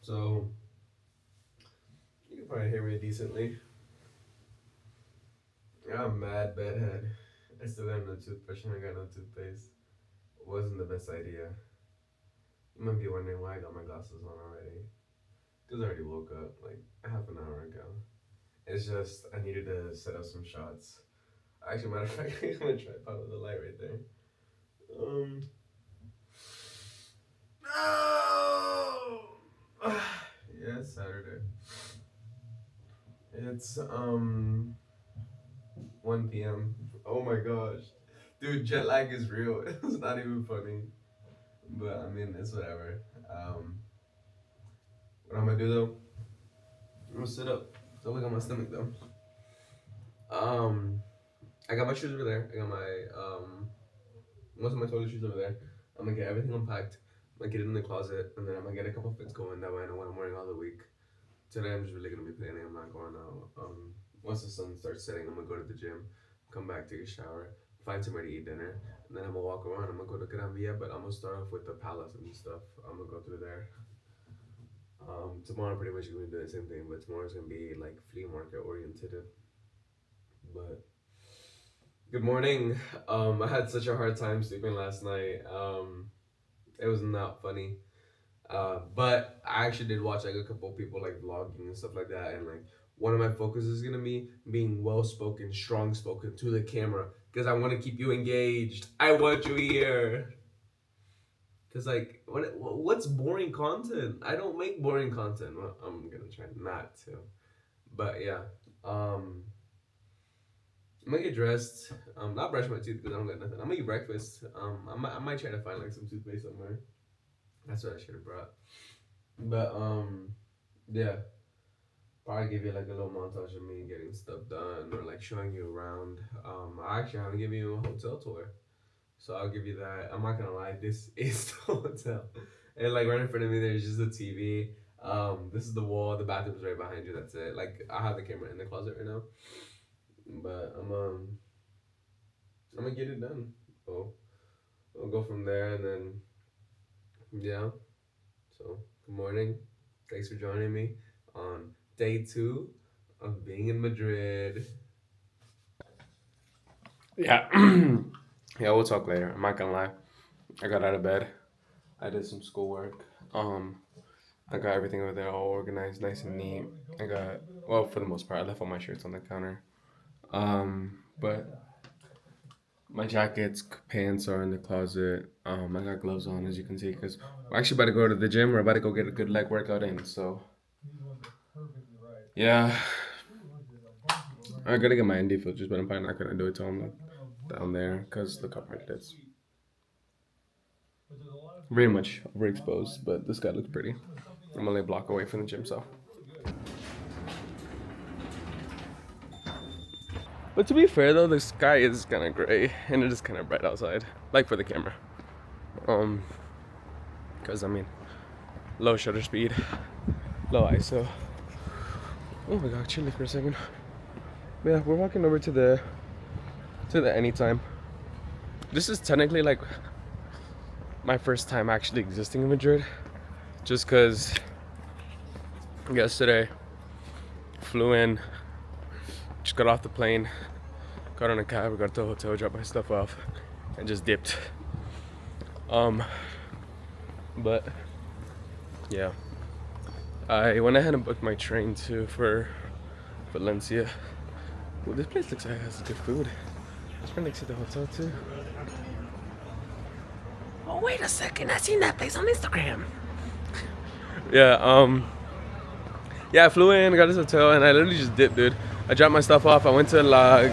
So you can probably hear me decently. I'm mad bedhead. I still have no toothbrush and I got no toothpaste. Wasn't the best idea. You might be wondering why I got my glasses on already. Because I already woke up like half an hour ago. It's just I needed to set up some shots. Actually, matter of fact, I'm gonna tripod with the light right there. Um. Oh! Yeah, it's Saturday. It's 1 p.m. Oh my gosh, dude, jet lag is real. It's not even funny, but I mean it's whatever. Um, what I'm gonna do though? I'm gonna sit up. Don't look at my stomach though. Um, I got my shoes over there. I got my most of my toilet shoes over there. I'm gonna get everything unpacked. I'm gonna get it in the closet, and then I'm gonna get a couple fits going. That way I know what I'm wearing all the week. Today I'm just really gonna be planning. I'm not going out. Once the sun starts setting, I'm gonna go to the gym, come back, take a shower, find somewhere to eat dinner, and then I'm gonna walk around. I'm gonna go to Gran Via, but I'm gonna start off with the palace and stuff. I'm gonna go through there. Tomorrow I'm pretty much gonna do the same thing, but tomorrow's gonna be like flea market oriented. But good morning. I had such a hard time sleeping last night. It was not funny. But I actually did watch like a couple of people like vlogging and stuff like that, and like one of my focuses is gonna be being well spoken, strong spoken to the camera, because I want to keep you engaged. I want you here. Cause like what's boring content? I don't make boring content. Well, I'm gonna try not to, but yeah. Um, I'm gonna get dressed. Not brush my teeth because I don't got nothing. I'm gonna eat breakfast. I might try to find like some toothpaste somewhere. That's what I should have brought. But yeah, probably give you like a little montage of me getting stuff done or like showing you around. Actually, I'm gonna give you a hotel tour, so I'll give you that. I'm not gonna lie, this is the hotel, and like right in front of me, there's just a TV. This is the wall. The bathroom's right behind you. That's it. Like I have the camera in the closet right now, but I'm gonna get it done. So I'll go from there, and then yeah. So good morning. Thanks for joining me on day two of being in Madrid. Yeah. Yeah, we'll talk later. I'm not gonna lie. I got out of bed. I did some schoolwork. I got everything over there all organized, nice and neat. I got well for the most part. I left all my shirts on the counter. But my jackets, pants are in the closet. I got gloves on, as you can see, because we're actually about to go to the gym. We're about to go get a good leg workout in. So yeah, I gotta get my ND filters, but I'm probably not gonna do it till I'm like down there, because look how bright it is. Very much overexposed, but this guy looks pretty. I'm only a block away from the gym, so. But to be fair though, the sky is kind of gray and it is kind of bright outside, like for the camera. Because I mean, low shutter speed, low ISO. Oh my god, chilly for a second. But yeah, we're walking over to the Anytime. This is technically like my first time actually existing in Madrid, just because yesterday flew in, just got off the plane, got on a cab, got to the hotel, dropped my stuff off, and just dipped. But yeah, I went ahead and booked my train for Valencia. Well, this place looks like it has good food. It's right next to the hotel too. Oh wait a second, I seen that place on Instagram. Yeah, yeah, I flew in, got this hotel, and I literally just dipped, dude. I dropped my stuff off. I went to La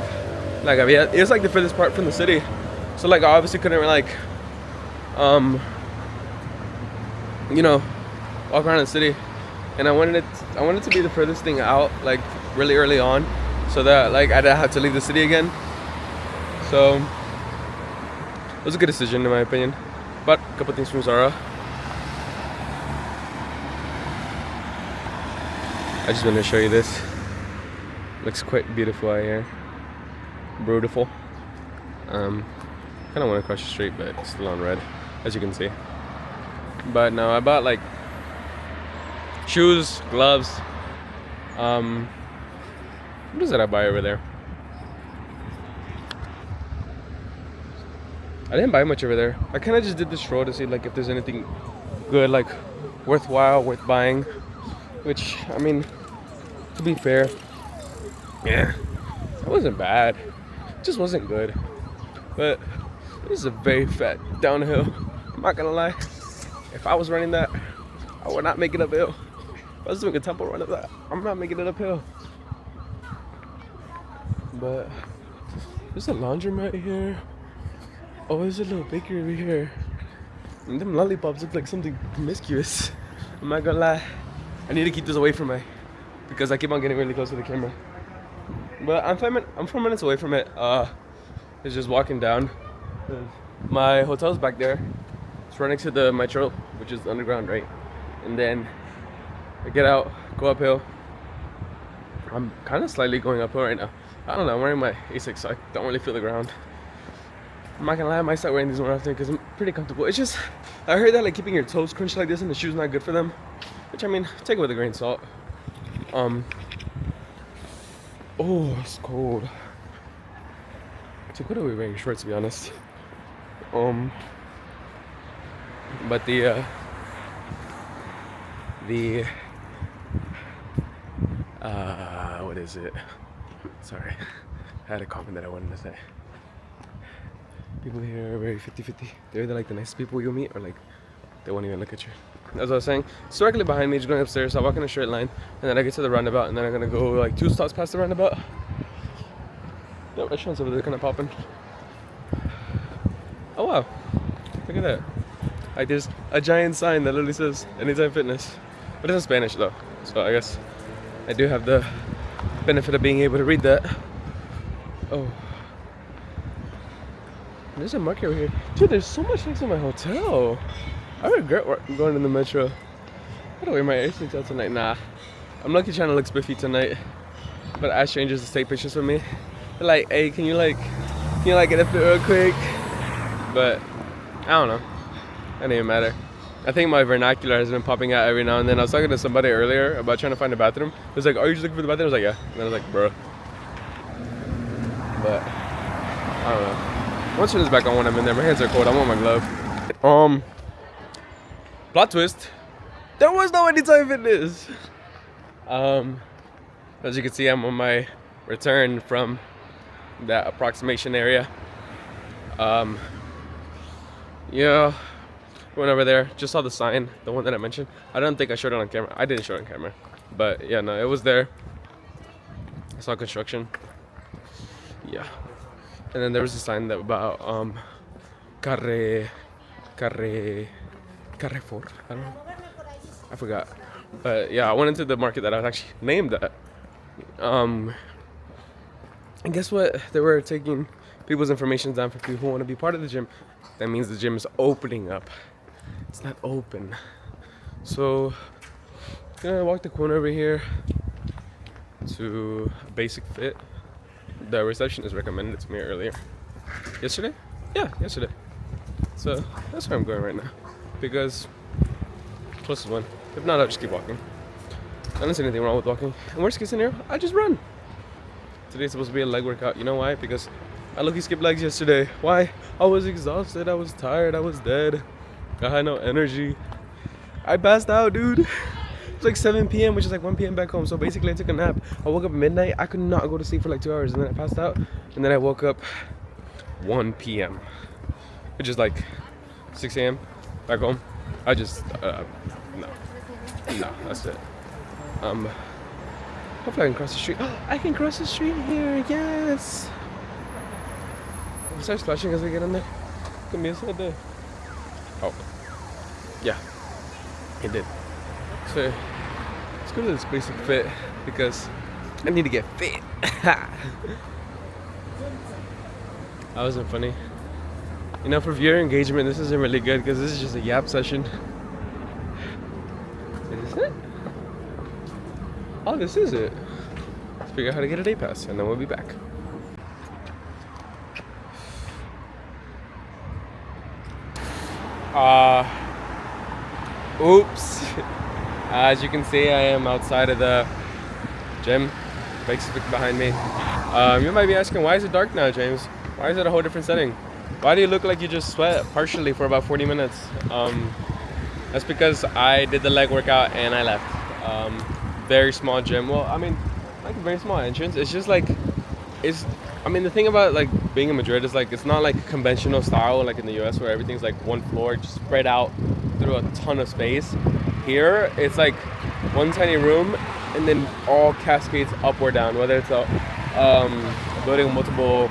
Gavia. It was like the furthest part from the city, so like I obviously couldn't like, you know, walk around the city. And I wanted it to be the furthest thing out, like really early on, so that like I didn't have to leave the city again. So it was a good decision in my opinion. But a couple things from Zara. I just wanted to show you this. Looks quite beautiful out here. Beautiful. Kind of want to cross the street, but it's still on red, as you can see. But no, I bought like shoes, gloves. What is that I buy over there? I didn't buy much over there. I kind of just did this stroll to see like if there's anything good, like worthwhile, worth buying. Which, I mean, to be fair, yeah, it wasn't bad. It just wasn't good. But this is a very fat downhill. I'm not gonna lie. If I was running that, I would not make it uphill. If I was doing a tempo run of that, I'm not making it uphill. But there's a laundromat here. Oh, there's a little bakery over here. And them lollipops look like something promiscuous. I'm not gonna lie. I need to keep this away from me because I keep on getting really close to the camera. But I'm 4 minutes away from it. It's just walking down. My hotel's back there. It's right next to the metro, which is underground, right? And then I get out, go uphill. I'm kind of slightly going uphill right now. I don't know, I'm wearing my Asics, so I don't really feel the ground. I'm not gonna lie, I might start wearing these more often because I'm pretty comfortable. It's just, I heard that like keeping your toes crunched like this in the shoes not good for them. Which I mean, take it with a grain of salt. Oh, it's cold. So what are we wearing? Shorts, to be honest. But what is it? Sorry, I had a comment that I wanted to say. People here are very 50-50. They're either like the nice people you'll meet or like they won't even look at you. As I was saying, it's directly behind me, just going upstairs. I walk in a straight line, and then I get to the roundabout, and then I'm gonna go like 2 stops past the roundabout. The restaurants over there kind of popping. Oh wow, look at that. Like there's a giant sign that literally says Anytime Fitness. But it's in Spanish though, so I guess I do have the benefit of being able to read that. Oh. There's a market over here. Dude, there's so much next to my hotel. I regret going to the metro. I gotta wear my Asics out tonight. Nah. I'm lucky trying to look spiffy tonight. But I ask strangers to take pictures with me. They're like, hey, can you get a fit real quick? But I don't know. It doesn't even matter. I think my vernacular has been popping out every now and then. I was talking to somebody earlier about trying to find a bathroom. It was like, are you just looking for the bathroom? I was like, yeah. And I was like, bro. But I don't know. Once turn this back on when I'm in there. My hands are cold. I want my glove. Plot twist. There was no Anytime Fitness. As you can see, I'm on my return from that approximation area. Yeah, went over there. Just saw the sign, the one that I mentioned. I don't think I showed it on camera. I didn't show it on camera, but yeah, no, it was there. I saw construction. Yeah, and then there was a sign that about Carrefour. I don't know. I forgot. But yeah, I went into the market that I was actually named that. And guess what? They were taking people's information down for people who want to be part of the gym. That means the gym is opening up. It's not open. So, gonna walk the corner over here to Basic Fit. The receptionist recommended it to me earlier. Yesterday? Yeah, yesterday. So, that's where I'm going right now. Because, closest one. If not, I'll just keep walking. I don't see anything wrong with walking. And worst case scenario, I just run. Today's supposed to be a leg workout. You know why? Because I low-key skipped legs yesterday. Why? I was exhausted. I was tired. I was dead. I had no energy. I passed out, dude. It was like 7 p.m., which is like 1 p.m. back home. So basically, I took a nap. I woke up at midnight. I could not go to sleep for like 2 hours. And then I passed out. And then I woke up 1 p.m., which is like 6 a.m. back home. I just, no, that's it. Hopefully I can cross the street. I can cross the street here, yes! If it starts flashing as I get in there, it's gonna be a sad day. Oh, yeah, it did. So, let's go to this Basic Fit because I need to get fit. That wasn't funny. You know, for viewer engagement, this isn't really good because this is just a yap session. Is this it? Oh, this is it. Let's figure out how to get a day pass, and then we'll be back. Oops. As you can see, I am outside of the gym. Bike's behind me. You might be asking, why is it dark now, James? Why is it a whole different setting? Why do you look like you just sweat partially for about 40 minutes? That's because I did the leg workout and I left. Very small gym. Well, I mean, like a very small entrance. It's just like, the thing about like being in Madrid is like, it's not like conventional style like in the US where everything's like one floor, just spread out through a ton of space. Here, it's like one tiny room and then all cascades up or down, whether it's a building with multiple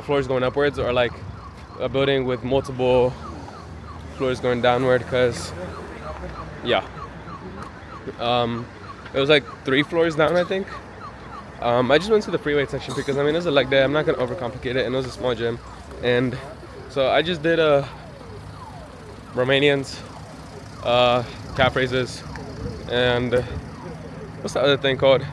floors going upwards, or like a building with multiple floors going downward, because it was like 3 floors down, I think. I just went to the free weight section because, I mean, it was a leg day. I'm not going to overcomplicate it, and it was a small gym. And so I just did Romanians, calf raises, and what's the other thing called?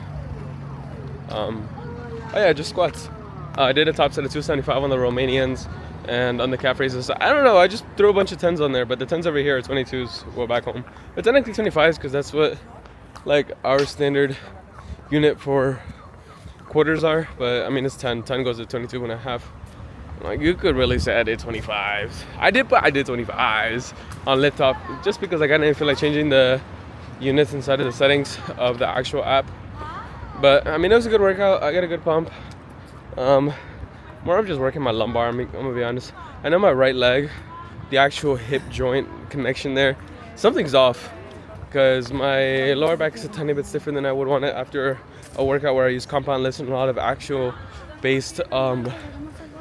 Just squats. I did a top set of 275 on the Romanians and on the calf raises. I don't know, I just threw a bunch of 10s on there, but the 10s over here are 22s. Well, back home. But technically 25s because that's what like our standard unit for quarters are. But I mean, it's 10. 10 goes to 22 and a half. Like, you could really say I did 25s. I did 25s on lift off just because like, I didn't feel like changing the units inside of the settings of the actual app. But I mean, it was a good workout. I got a good pump. More of just working my lumbar. I'm gonna be honest. I know my right leg, the actual hip joint connection there, something's off, because my lower back is a tiny bit stiffer than I would want it after a workout where I use compound lifts and a lot of actual based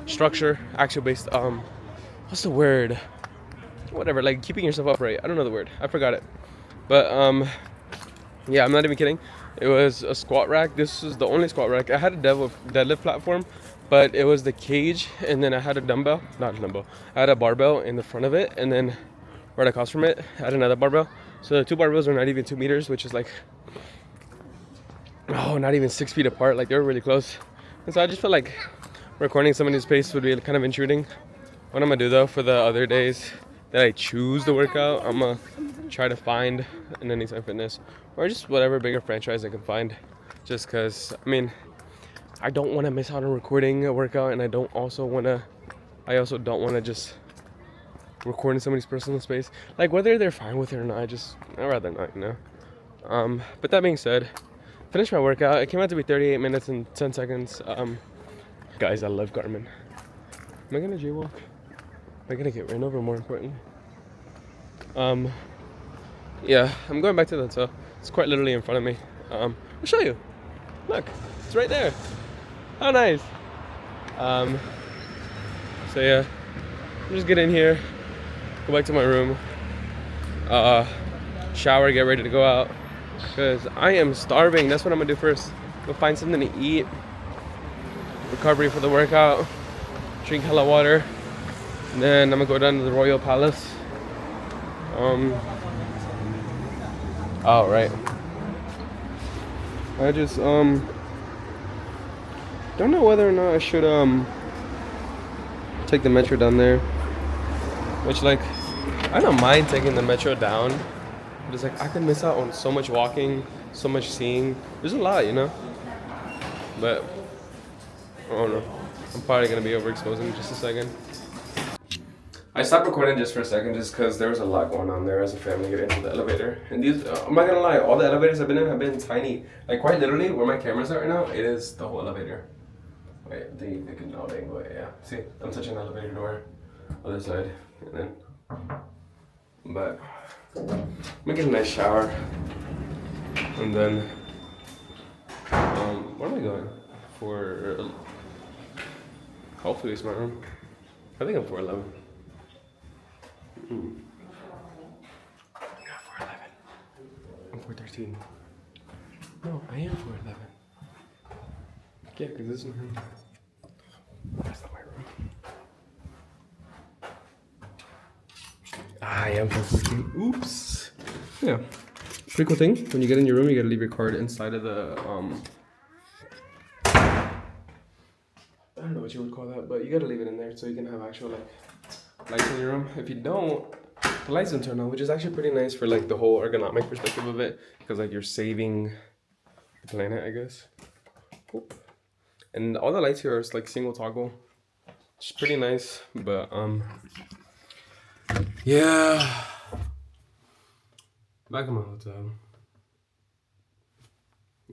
structure, actual based what's the word? Whatever, like keeping yourself upright. I don't know the word. I forgot it. But yeah, I'm not even kidding. It was a squat rack. This was the only squat rack. I had a deadlift platform, but it was the cage, and then I had I had a barbell in the front of it, and then right across from it, I had another barbell. So the 2 barbells are not even 2 meters, which is like, not even 6 feet apart. Like, they were really close. And so I just felt like recording somebody's pace would be kind of intruding. What I'm gonna do though for the other days that I choose to work out, I'm gonna try to find an Anytime Fitness or just whatever bigger franchise I can find, just because I mean, I don't want to miss out on recording a workout, and I also don't want to just record in somebody's personal space, like whether they're fine with it or not. I'd rather not, but that being said, finished my workout. It came out to be 38 minutes and 10 seconds. Guys, I love Garmin. Am I gonna jaywalk? Am I gonna get ran over, more importantly? Yeah, I'm going back to the hotel. It's quite literally in front of me. I'll show you. Look, it's right there. How nice. So yeah, I'll just get in here, go back to my room, shower, get ready to go out, because I am starving. That's what I'm gonna do first. Go find something to eat, recovery for the workout, drink hella water, and then I'm gonna go down to the Royal Palace. Oh, right. I just don't know whether or not I should take the metro down there. Which, like, I don't mind taking the metro down, but it's like I could miss out on so much walking, so much seeing. There's a lot, But I don't know. I'm probably gonna be overexposing in just a second. I stopped recording just for a second just because there was a lot going on there as a family getting into the elevator. And these, I'm not gonna lie, all the elevators I've been in have been tiny. Like, quite literally, where my camera's at right now, it is the whole elevator. Wait, they can know the angle, yeah. See, I'm touching the elevator door, other side, and then, but, I'm gonna get a nice shower, and then, where am I going? For, hopefully it's my room. I think I'm 411. I'm not 411. I'm 413. No, I am 411. Yeah, because this is my room. That's not my room. I am 414. Oops. Yeah. Pretty cool thing. When you get in your room, you gotta leave your card inside of the I don't know what you would call that, but you gotta leave it in there so you can have actual like lights in your room. If you don't, the lights don't turn on, which is actually pretty nice for like the whole ergonomic perspective of it, because like you're saving the planet, I guess. Oop. And all the lights here are like single toggle. It's pretty nice, but yeah. Back in my hotel.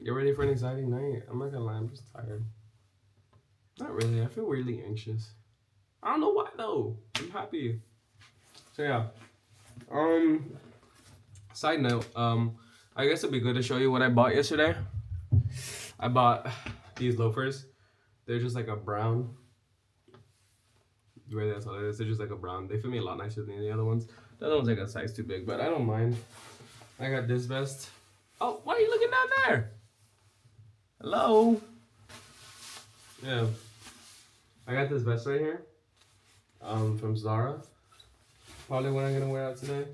Get ready for an exciting night. I'm not gonna lie, I'm just tired. Not really. I feel weirdly anxious. I don't know why though. I'm happy. So yeah. Side note, I guess it'd be good to show you what I bought yesterday. I bought these loafers. They're just like a brown. Really, that's all it is. They're just like a brown. They fit me a lot nicer than the other ones. The other one's like a size too big, but I don't mind. I got this vest. Oh, why are you looking down there? Hello? Yeah. I got this vest right here. From Zara. Probably what I'm gonna wear out today.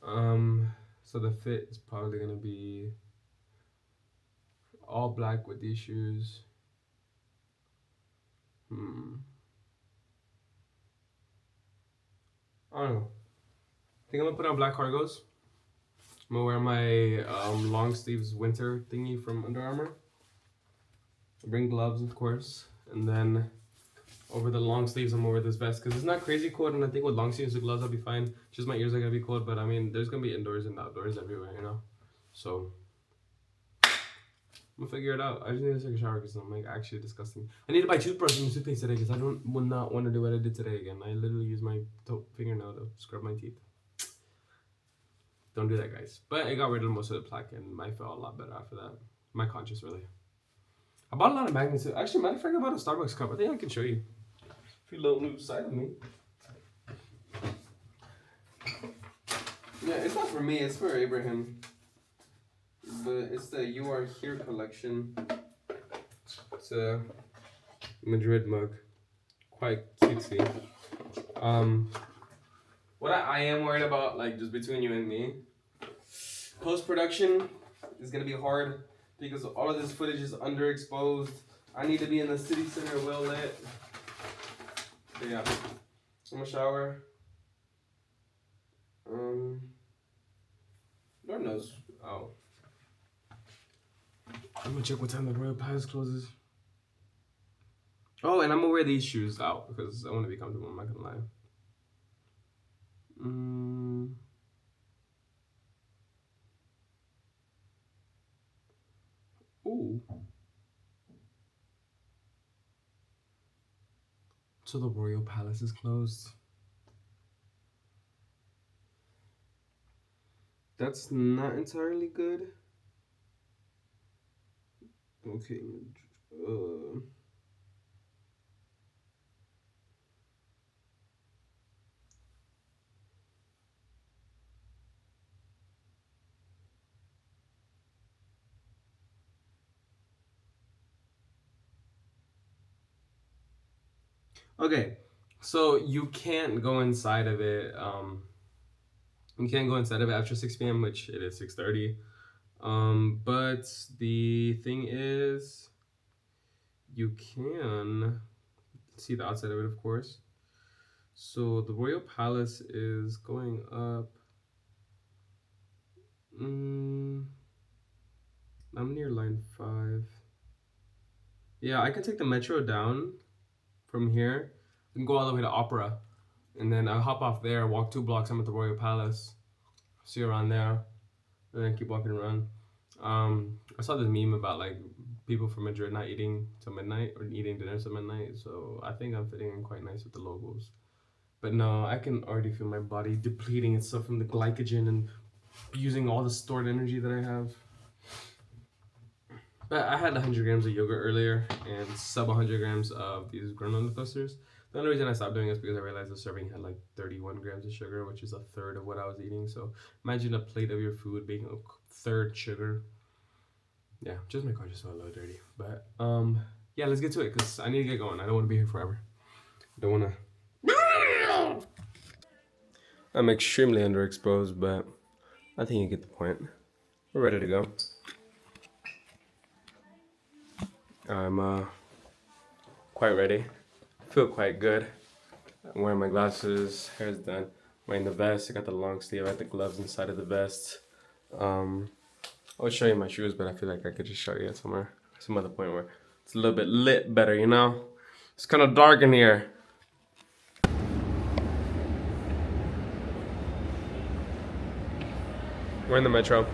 So the fit is probably gonna be all black with these shoes. I don't know. I think I'm gonna put on black cargos. I'm gonna wear my long sleeves winter thingy from Under Armour. Bring gloves, of course, and then over the long sleeves, I'm gonna wear this vest because it's not crazy cold, and I think with long sleeves and gloves, I'll be fine. Just my ears are gonna be cold, but I mean, there's gonna be indoors and outdoors everywhere, you know. So I'm gonna figure it out. I just need to take a shower because I'm like actually disgusting. I need to buy toothbrush and toothpaste today because I would not want to do what I did today again. I literally use my fingernail to scrub my teeth. Don't do that, guys. But it got rid of most of the plaque, and I felt a lot better after that. My conscience, really. I bought a lot of magnets. Actually, matter of fact, I bought a Starbucks cup. I think I can show you. If you don't lose sight of me. Yeah, it's not for me. It's for Abraham. But it's the You Are Here collection. It's a Madrid mug. Quite cutesy. What I am worried about, like just between you and me, post-production is gonna be hard because all of this footage is underexposed. I need to be in the city center well lit. So yeah, I'm gonna shower. Lord knows. Oh. I'm gonna check what time the Royal Palace closes. Oh, and I'm gonna wear these shoes out because I wanna be comfortable, I'm not gonna lie. Ooh. So the Royal Palace is closed. That's not entirely good. Okay. Okay, so you can't go inside of it. You can't go inside of it after 6 p.m., which it is 6:30. But the thing is, you can see the outside of it, of course. So the Royal Palace is going up. I'm near line 5. Yeah, I can take the metro down from here and go all the way to Opera. And then I hop off there, walk 2 blocks, I'm at the Royal Palace. See you around there. And then keep walking around. I saw this meme about like people from Madrid not eating till midnight or eating dinner till midnight. So I think I'm fitting in quite nice with the locals. But no, I can already feel my body depleting itself from the glycogen and using all the stored energy that I have. But I had 100 grams of yogurt earlier and sub 100 grams of these granola clusters. The only reason I stopped doing it is because I realized the serving had like 31 grams of sugar, which is a third of what I was eating. So imagine a plate of your food being a third sugar. Yeah, just my car just felt a little dirty. But yeah, let's get to it because I need to get going. I don't want to be here forever. I don't want to. I'm extremely underexposed, but I think you get the point. We're ready to go. I'm quite ready. Feel quite good. I'm wearing my glasses. Hair's done. Wearing the vest. I got the long sleeve. I got the gloves inside of the vest. I'll show you my shoes, but I feel like I could just show you it somewhere, some other point where it's a little bit lit better, you know? It's kind of dark in here. We're in the metro.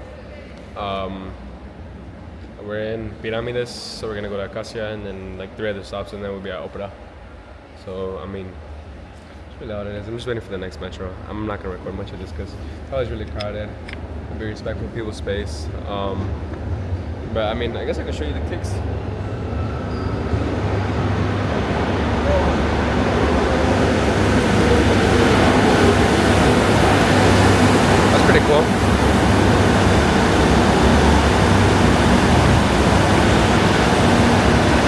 We're in Piramides, so we're gonna go to Acacia and then like 3 other stops, and then we'll be at Opera. So, I mean, it's really all it is. I'm just waiting for the next metro. I'm not gonna record much of this because it's always really crowded. I'll be respectful of people's space. But I mean, I guess I can show you the kicks. That's pretty cool.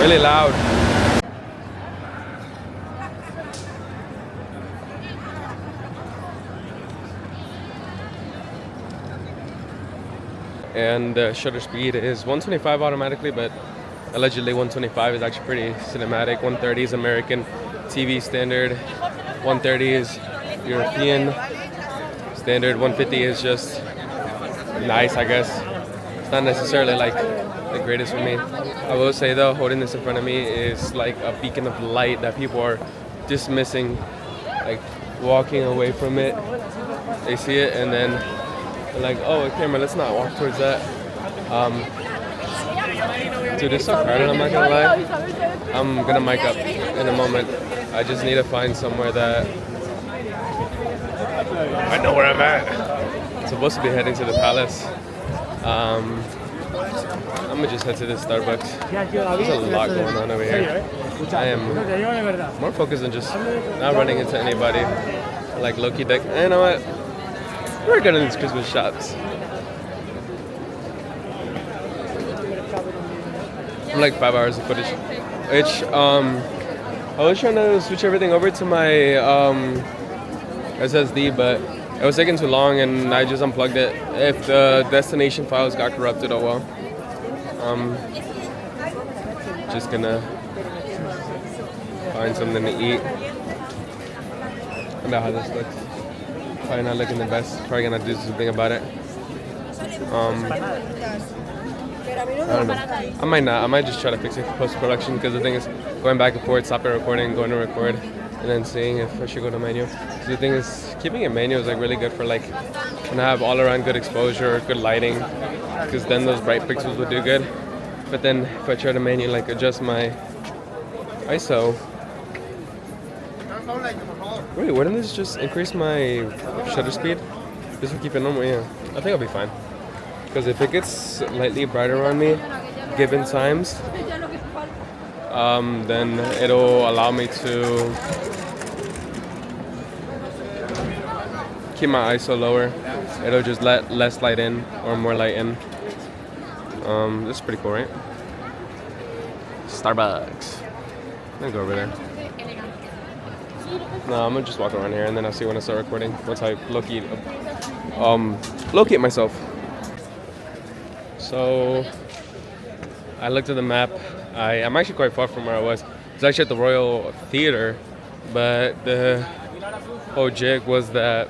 Really loud. And the shutter speed is 125 automatically, but allegedly 125 is actually pretty cinematic. 130 is American TV standard. 130 is European standard. 150 is just nice, I guess. It's not necessarily like the greatest for me. I will say though, holding this in front of me is like a beacon of light that people are dismissing, like walking away from it. They see it and then they're like, oh, camera, let's not walk towards that. Dude, it's so crowded, I'm not gonna lie. I'm gonna mic up in a moment. I just need to find somewhere that I know where I'm at. I'm supposed to be heading to the palace. I'm gonna just head to this Starbucks. There's a lot going on over here. I am more focused on just not running into anybody. Like low-key deck. You know what? We're good in these Christmas shops. I'm like 5 hours of footage. Which I was trying to switch everything over to my SSD, but it was taking too long and I just unplugged it. If the destination files got corrupted, oh well. Just gonna find something to eat. I know how this looks. Probably not looking the best. Probably gonna do something about it. I don't know. I might not. I might just try to fix it for post-production because the thing is going back and forth, stopping recording, going to record, and then seeing if I should go to menu. So the thing is, keeping it menu is like really good for like when I have all-around good exposure, good lighting, because then those bright pixels would do good. But then if I try to menu, like adjust my ISO. Wait, wouldn't this just increase my shutter speed? This will keep it normal, yeah. I think I'll be fine. Because if it gets slightly brighter on me, given times, then it'll allow me to keep my ISO lower. It'll just let less light in or more light in. This is pretty cool, right? Starbucks. I'm gonna go over there. No, I'm gonna just walk around here and then I'll see when I start recording. Once I locate myself. So I looked at the map. I'm actually quite far from where I was. It's actually at the Royal Theater, but the whole jig was that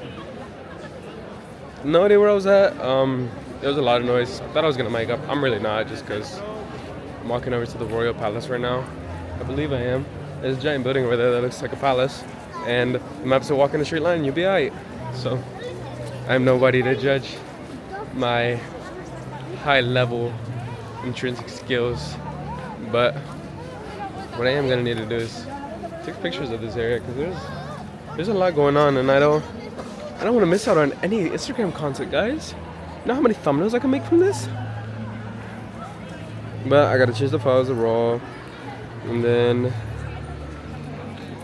no idea where I was at. There was a lot of noise. I thought I was gonna mic up. I'm really not, just because I'm walking over to the Royal Palace right now. I believe I am. There's a giant building over there that looks like a palace. And the map's a walk in a straight line, you'll be alright. So, I'm nobody to judge my high level intrinsic skills. But what I am gonna need to do is take pictures of this area because there's a lot going on and I don't want to miss out on any Instagram content, guys. You know how many thumbnails I can make from this? But I gotta change the files to RAW and then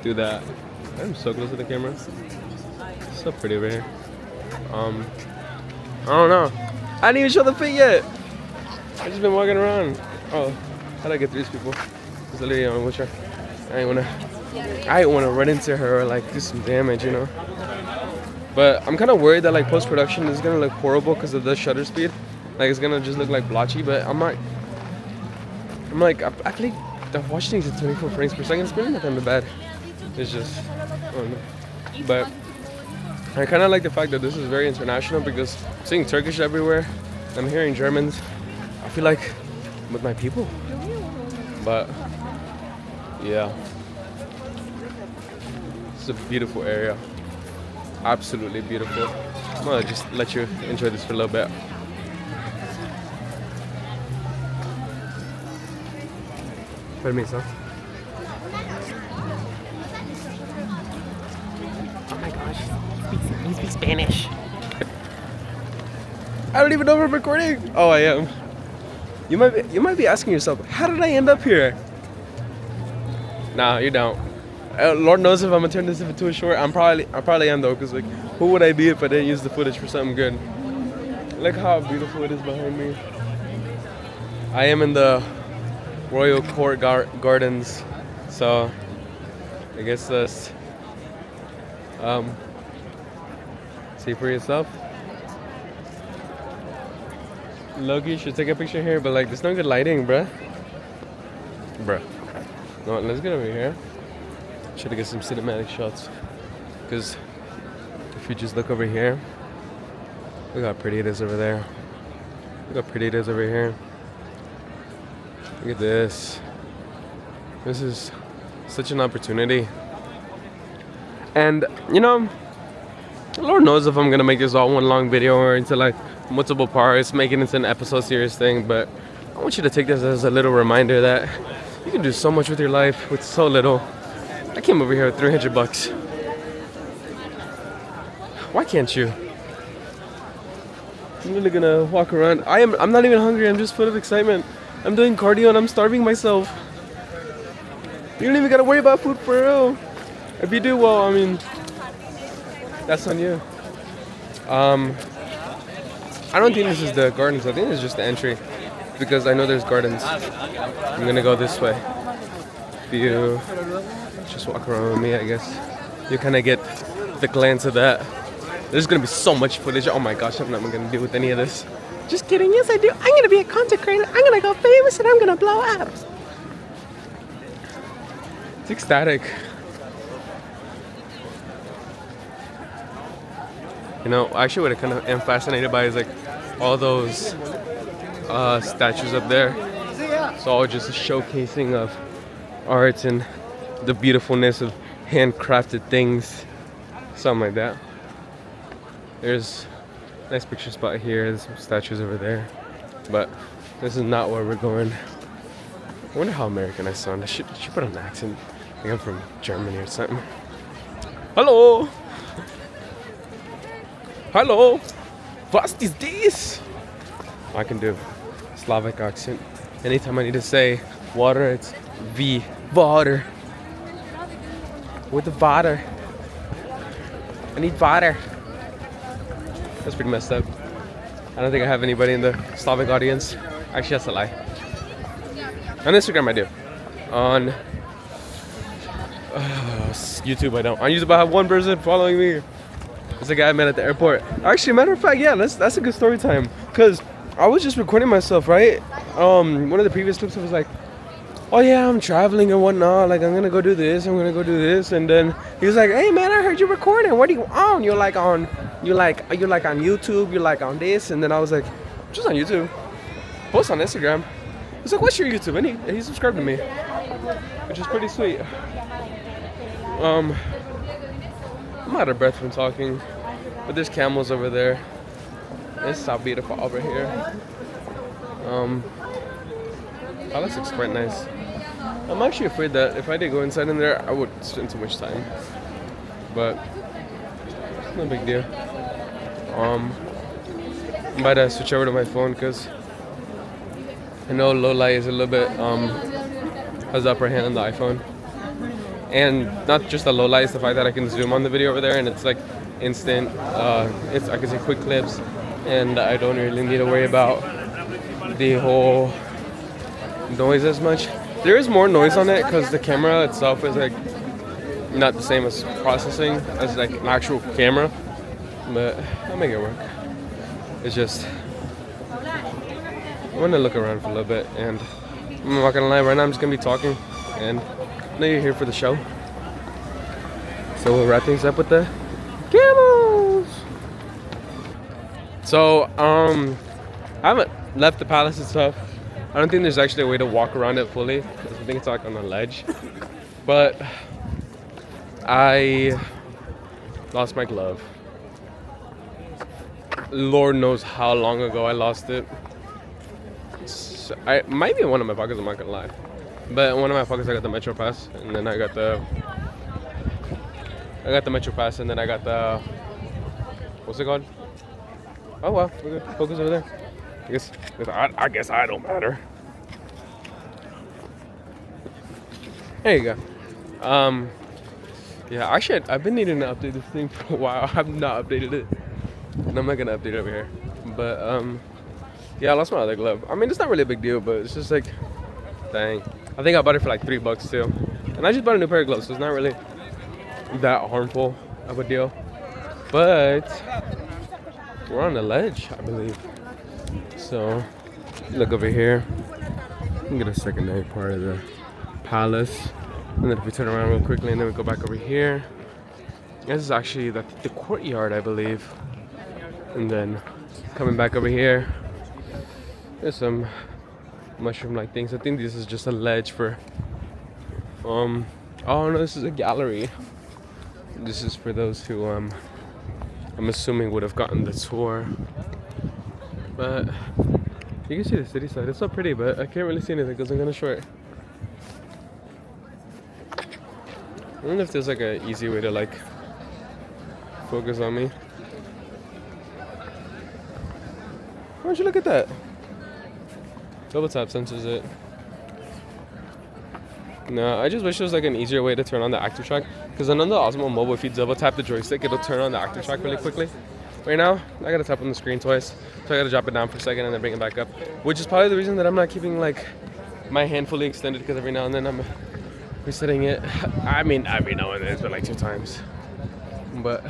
do that. I'm so close to the camera. It's so pretty over here. I don't know. I didn't even show the fit yet. I've just been walking around. Oh, how'd I get through these people? There's a lady on a wheelchair. I ain't wanna run into her or like do some damage, you know. But I'm kind of worried that like post-production is gonna look horrible because of the shutter speed. Like it's gonna just look like blotchy. But I feel like the watching things at 24 frames per second is really not that bad. It's just, I don't know. But I kind of like the fact that this is very international because I'm seeing Turkish everywhere. I'm hearing Germans. I feel like I'm with my people. But yeah, it's a beautiful area. Absolutely beautiful. I'm gonna just let you enjoy this for a little bit. Permiso. Oh my gosh, he speaks Spanish. I don't even know if I'm recording. Oh, I am. You might be asking yourself, how did I end up here? Nah, you don't. Lord knows if I'm gonna turn this into a short. I probably am though, cause like, who would I be if I didn't use the footage for something good? Look how beautiful it is behind me. I am in the Royal Court Gardens, so I guess that's see for yourself. Loki should take a picture here, but like, there's no good lighting, bruh. No, let's get over here. Try to get some cinematic shots. Because if you just look over here, look how pretty it is over there. Look how pretty it is over here. Look at this. This is such an opportunity. And, you know, Lord knows if I'm gonna make this all one long video or into like multiple parts, make it into an episode series thing, but I want you to take this as a little reminder that you can do so much with your life with so little. I came over here with 300 bucks. Why can't you? I'm really gonna walk around. I'm not even hungry, I'm just full of excitement. I'm doing cardio and I'm starving myself. You don't even gotta worry about food for real. If you do, well, I mean, that's on you. I don't think this is the gardens. I think it's just the entry, because I know there's gardens. I'm gonna go this way. If you just walk around with me, I guess you kind of get the glance of that. There's gonna be so much footage. Oh my gosh, I'm not gonna deal with any of this. Just kidding, yes I do. I'm gonna be a content creator. I'm gonna go famous and I'm gonna blow up. It's ecstatic. You know, actually what I kind of am fascinated by is like all those statues up there. It's all just a showcasing of art and the beautifulness of handcrafted things. Something like that. There's a nice picture spot here. There's some statues over there. But this is not where we're going. I wonder how American I sound. I should put an accent. I think I'm from Germany or something. Hello! Hello! Was is this? I can do Slavic accent. Anytime I need to say water, it's V. Water. With the water. I need water. That's pretty messed up. I don't think I have anybody in the Slavic audience. Actually, that's a lie. On Instagram, I do. On YouTube, I don't. On YouTube, I have one person following me. It's a guy I met at the airport. Actually, matter of fact, yeah, that's a good story time. Cause I was just recording myself, right? One of the previous clips was like, oh yeah, I'm traveling and whatnot. Like I'm gonna go do this. I'm gonna go do this. And then he was like, hey man, I heard you recording. What are you on? You're like on YouTube. You're like on this. And then I was like, just on YouTube. Post on Instagram. He's like, what's your YouTube? And he subscribed to me, which is pretty sweet. I'm out of breath from talking, but there's camels over there. It's so beautiful over here. Oh, this looks quite nice. I'm actually afraid that if I did go inside in there, I would spend too much time. But it's no big deal. I'm about to switch over to my phone because I know low light is a little bit has the upper hand on the iPhone. And not just the low light, it's the fact that I can zoom on the video over there and it's like instant. I can see quick clips, and I don't really need to worry about the whole noise as much. There is more noise on it because the camera itself is like not the same as processing as like an actual camera, but I'll make it work. It's just I want to look around for a little bit, and I'm not gonna lie, right now I'm just gonna be talking, and I know you're here for the show, so we'll wrap things up with the Camels! So, I haven't left the palace itself. I don't think there's actually a way to walk around it fully. I think it's like on a ledge. But I lost my glove. Lord knows how long ago I lost it. I might be in one of my pockets, I'm not gonna lie. But in one of my pockets I got the Metro Pass, and then I got the Metro Pass, and then I got the, what's it called? Oh well, we're good. Focus over there. I guess I don't matter. There you go. Yeah, actually I've been needing to update this thing for a while. I have not updated it, and I'm not gonna update it over here. But yeah, I lost my other glove. I mean, it's not really a big deal, but it's just like, dang. I think I bought it for like $3 too, and I just bought a new pair of gloves, so it's not really that harmful of a deal. But we're on the ledge, I believe. So look over here. I'm gonna get a secondary part of the palace, and then if we turn around real quickly, and then we go back over here. This is actually the courtyard, I believe. And then coming back over here, there's some mushroom-like things. I think this is just a ledge for. Oh no, this is a gallery. This is for those who I'm assuming would have gotten the tour. But you can see the city side. It's so pretty, but I can't really see anything because I'm kind of short. I wonder if there's like an easy way to like focus on me. Why don't you look at that? Double tap censors it. No, I just wish there was like an easier way to turn on the active track. Because on the Osmo Mobile, if you double tap the joystick, it'll turn on the active track really quickly. Right now, I gotta tap on the screen twice. So I gotta drop it down for a second and then bring it back up. Which is probably the reason that I'm not keeping like my hand fully extended, because every now and then I'm resetting it. I mean, every now and then, it's been like 2 times. But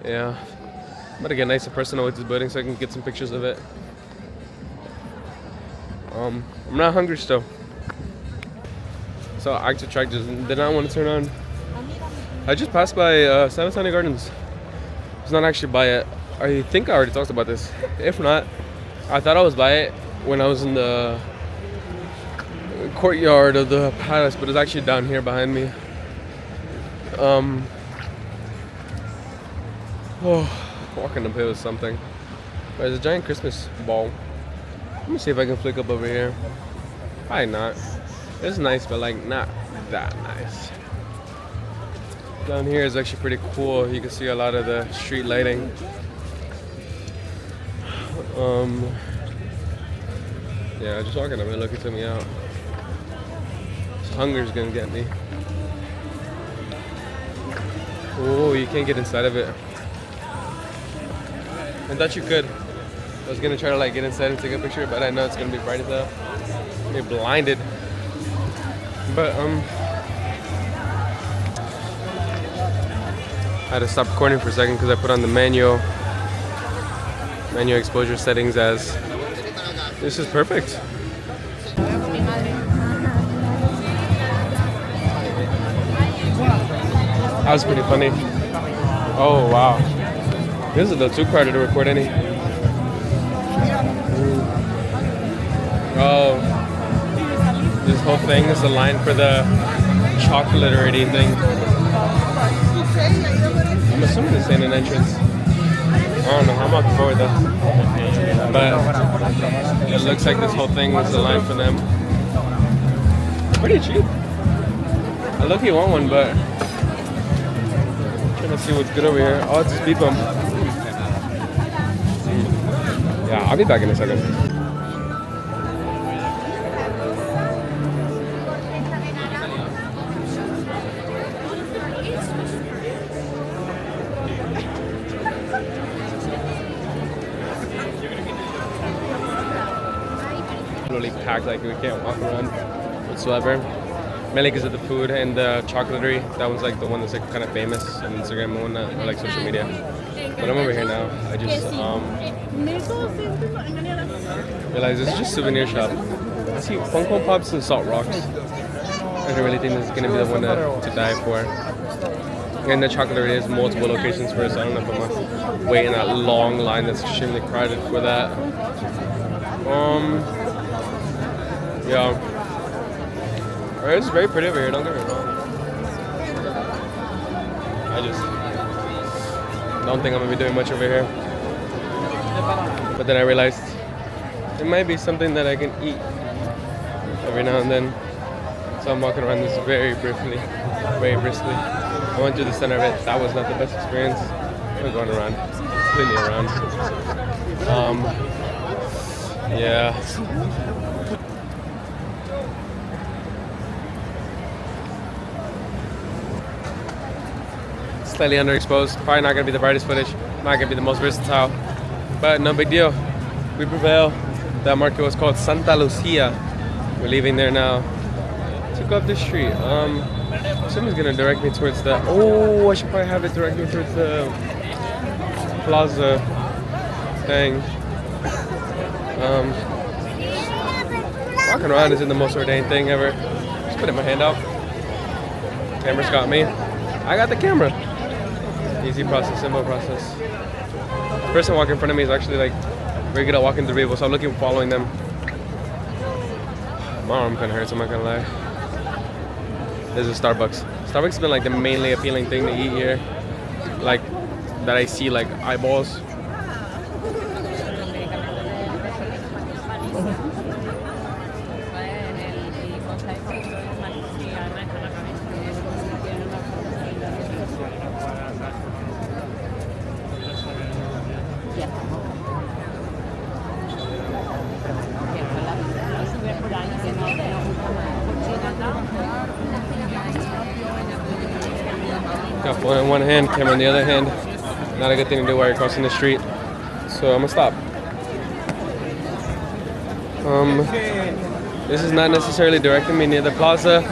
yeah, I'm gonna get nice and personal with this building so I can get some pictures of it. I'm not hungry still. So active track just did not want to turn on. I just passed by San Antonio Gardens. It's not actually by it. I think I already talked about this. If not, I thought I was by it when I was in the courtyard of the palace, but it's actually down here behind me. Walking uphill is something. There's a giant Christmas ball. Let me see if I can flick up over here. Probably not. It's nice, but like not that nice. Down here is actually pretty cool. You can see a lot of the street lighting. Yeah, just walking up and looking to me out. This hunger's gonna get me. Oh, you can't get inside of it. I thought you could. I was gonna try to like get inside and take a picture, but I know it's gonna be bright as hell. You're blinded. But I had to stop recording for a second because I put on the manual exposure settings as this is perfect. That was pretty funny. Oh wow. This is a little too crowded to record any. Oh, this whole thing is a line for the chocolate-already thing. I'm assuming this ain't an entrance. I don't know, I'm looking forward though. But it looks like this whole thing is a line for them. Pretty cheap. I look you want one, but I'm trying to see what's good over here. Oh, it's a speed bump. Yeah, I'll be back in a second. Really packed, like we can't walk around whatsoever. Mainly because of the food and the chocolatery. That one's like the one that's like kind of famous on Instagram and whatnot, or like social media. But I'm over here now. I just realize this is just a souvenir shop. I see Funko Pops and Salt Rocks. I don't really think this is gonna be the one to die for. And the chocolateria has multiple locations for it, so I don't know if I'm gonna wait in that long line that's extremely crowded for that. Yeah. It's very pretty over here, don't get me wrong. I just don't think I'm gonna be doing much over here. But then I realized it might be something that I can eat every now and then. So I'm walking around this very briskly. I went to the center of it. That was not the best experience. I'm going around, completely around. Yeah. Slightly underexposed. Probably not gonna be the brightest footage. Not gonna be the most versatile. But no big deal. We prevail. That market was called Santa Lucia. We're leaving there now to go up the street. Someone's gonna direct me towards the. Oh, I should probably have it direct me towards the plaza thing. Walking around isn't the most ordained thing ever. Just putting my hand out. Camera's got me. I got the camera. Easy process, simple process. The person walking in front of me is actually like very good at walking through people, so I'm looking following them. My arm kind of hurts, I'm not gonna lie. This is Starbucks. Starbucks has been like the mainly appealing thing to eat here. Like, that I see like eyeballs. Got phone in one hand, camera in the other hand. Not a good thing to do while you're crossing the street. So I'm gonna stop. This is not necessarily directing me near the plaza.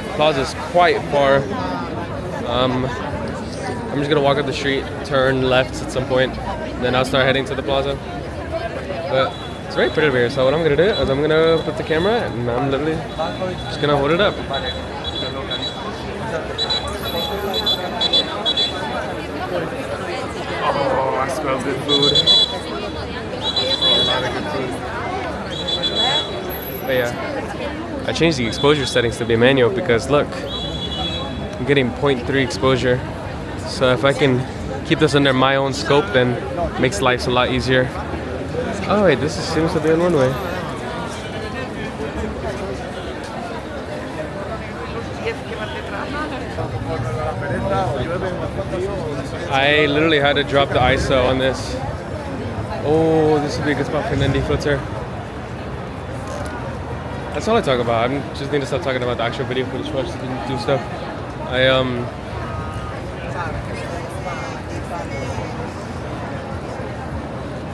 The plaza is quite far. I'm just gonna walk up the street, turn left at some point, then I'll start heading to the plaza. But it's very pretty over here, so what I'm gonna do is I'm gonna put the camera and I'm literally just gonna hold it up. Oh, I smell good food. Oh, a lot of good food. But yeah, I changed the exposure settings to be manual because look, I'm getting 0.3 exposure. So if I can keep this under my own scope, then it makes life a lot easier. Oh wait, this seems to be in one way. I literally had to drop the ISO on this. Oh, this would be a good spot for an ND filter. That's all I talk about. I just need to stop talking about the actual video footage so I just can do stuff.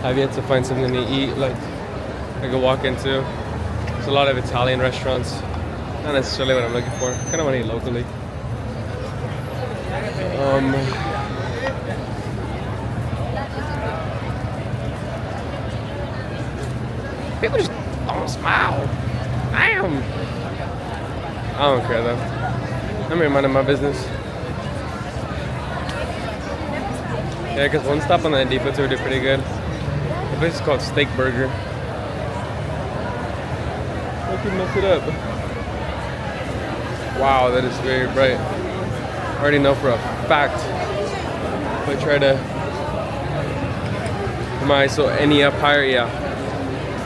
I've yet to find something to eat like I could walk into. There's a lot of Italian restaurants. Not necessarily what I'm looking for. I kind of want to eat locally. People just don't smile. Damn. I don't care though. I'm minding my business. Yeah, because one stop on the ND filter did pretty good. The place is called Steak Burger. I could mess it up. Wow, that is very bright. I already know for a fact if I try to put my ISO any up higher, yeah.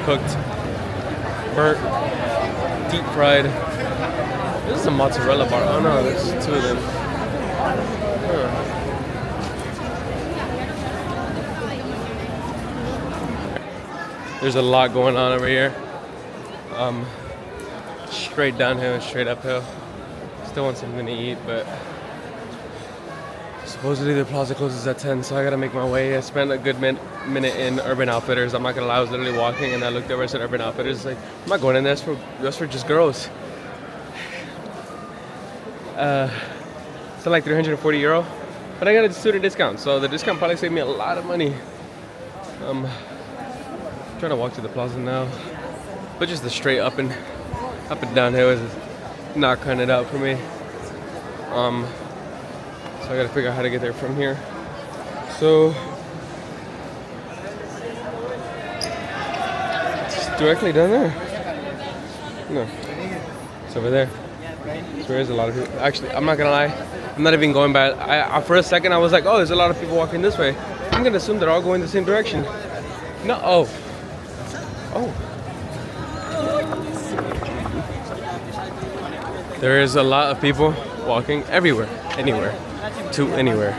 Cooked, burnt, deep fried. This is a mozzarella bar. Oh no, there's two of them. Huh. There's a lot going on over here. Straight downhill and straight uphill. Still want something to eat, but supposedly the plaza closes at 10, so I gotta make my way. I spent a good minute in Urban Outfitters. I'm not gonna lie, I was literally walking and I looked over, I said Urban Outfitters. Like, I'm not going in there, that's for just girls. It's like €340, but I got a student discount, so the discount probably saved me a lot of money. I'm trying to walk to the plaza now, but just the straight up and downhill is not cutting it out for me. So I gotta figure out how to get there from here. So it's directly down there. No, it's over there. So there is a lot of people. Actually, I'm not gonna lie. I'm not even going by. For a second I was like, oh, there's a lot of people walking this way. I'm gonna assume they're all going the same direction. No. Oh. There is a lot of people walking everywhere, anywhere, to anywhere.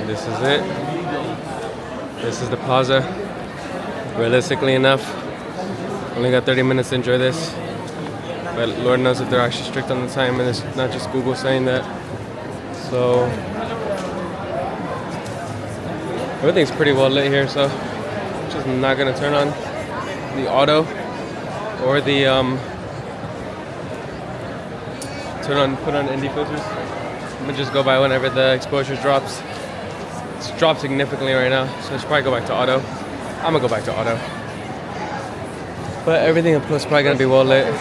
This is it. This is the plaza. Realistically enough, only got 30 minutes to enjoy this. But Lord knows that they're actually strict on the time, and it's not just Google saying that. So everything's pretty well lit here, so I'm just not gonna turn on the auto or the put on ND filters. I'm gonna just go by whenever the exposure drops. It's dropped significantly right now, so I should probably go back to auto. I'm gonna go back to auto. But everything up close is probably gonna be well lit.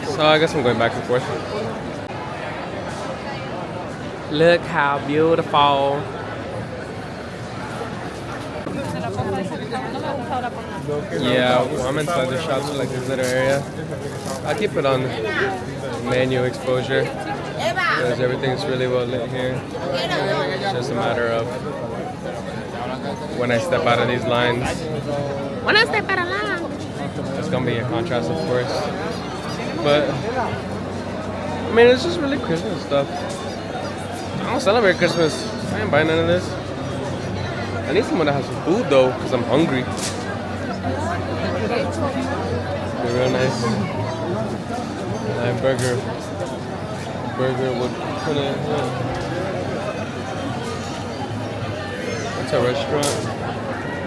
So I guess I'm going back and forth. Look how beautiful. Yeah, well, I'm inside the shop, so like this little area. I keep it on manual exposure because everything's really well lit here. It's just a matter of when I step out of these lines. It's gonna be a contrast, of course. But I mean, it's just really Christmas stuff. I don't celebrate Christmas. I ain't buying none of this. I need someone that has some food though, because I'm hungry. They're real nice. Like burger would put it. It's a restaurant.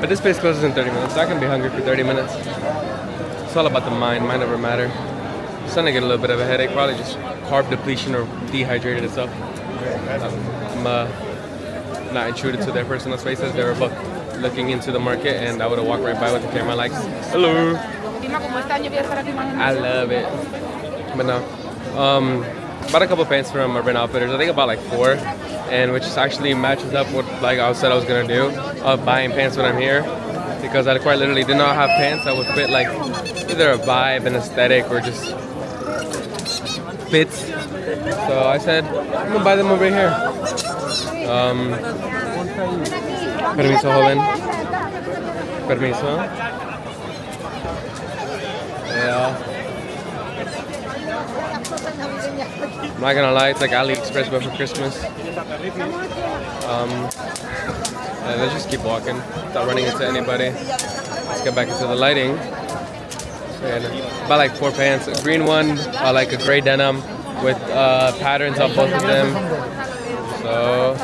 But this place closes in 30 minutes. So I can be hungry for 30 minutes. It's all about the mind over matter. I'm starting to get a little bit of a headache, probably just carb depletion or dehydrated itself. I'm not intruded to their personal spaces. They were both looking into the market, and I would have walked right by with the camera like, hello. I love it. But no. Bought a couple pants from Urban Outfitters. I think I bought like 4, and which actually matches up with like I said I was gonna do of buying pants when I'm here, because I quite literally did not have pants that would fit like either a vibe, an aesthetic, or just fits. So I said I'm gonna buy them over here. Permiso, joven. Permiso. Yeah. I'm not gonna lie, it's like AliExpress but for Christmas. And let's just keep walking without running into anybody. Let's get back into the lighting. About like 4 pants. A green one, like a gray denim with patterns on both of them. So I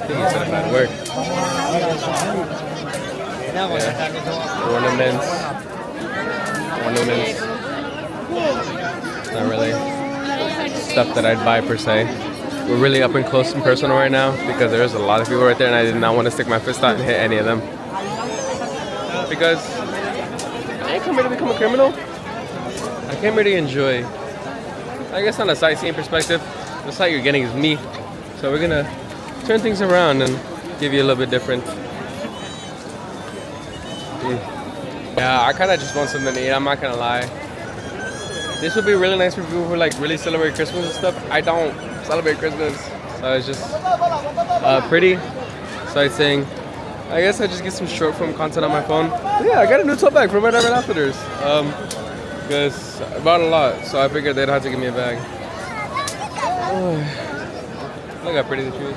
think it's not a bad word. Yeah. Ornaments. Not really stuff that I'd buy per se. We're really up and close and personal right now because there's a lot of people right there, and I did not want to stick my fist out and hit any of them. Because I ain't come here to become a criminal. I came here to enjoy. I guess on a sightseeing perspective, the sight you're getting is me. So we're gonna turn things around and give you a little bit different. Yeah, I kind of just want something to eat. I'm not gonna lie. This would be really nice for people who like really celebrate Christmas and stuff. I don't celebrate Christmas, so it's just pretty sightseeing. I guess I just get some short form content on my phone. Yeah, I got a new tote bag from Urban Outfitters. Because I bought a lot, so I figured they'd have to give me a bag. Look how pretty the tree is.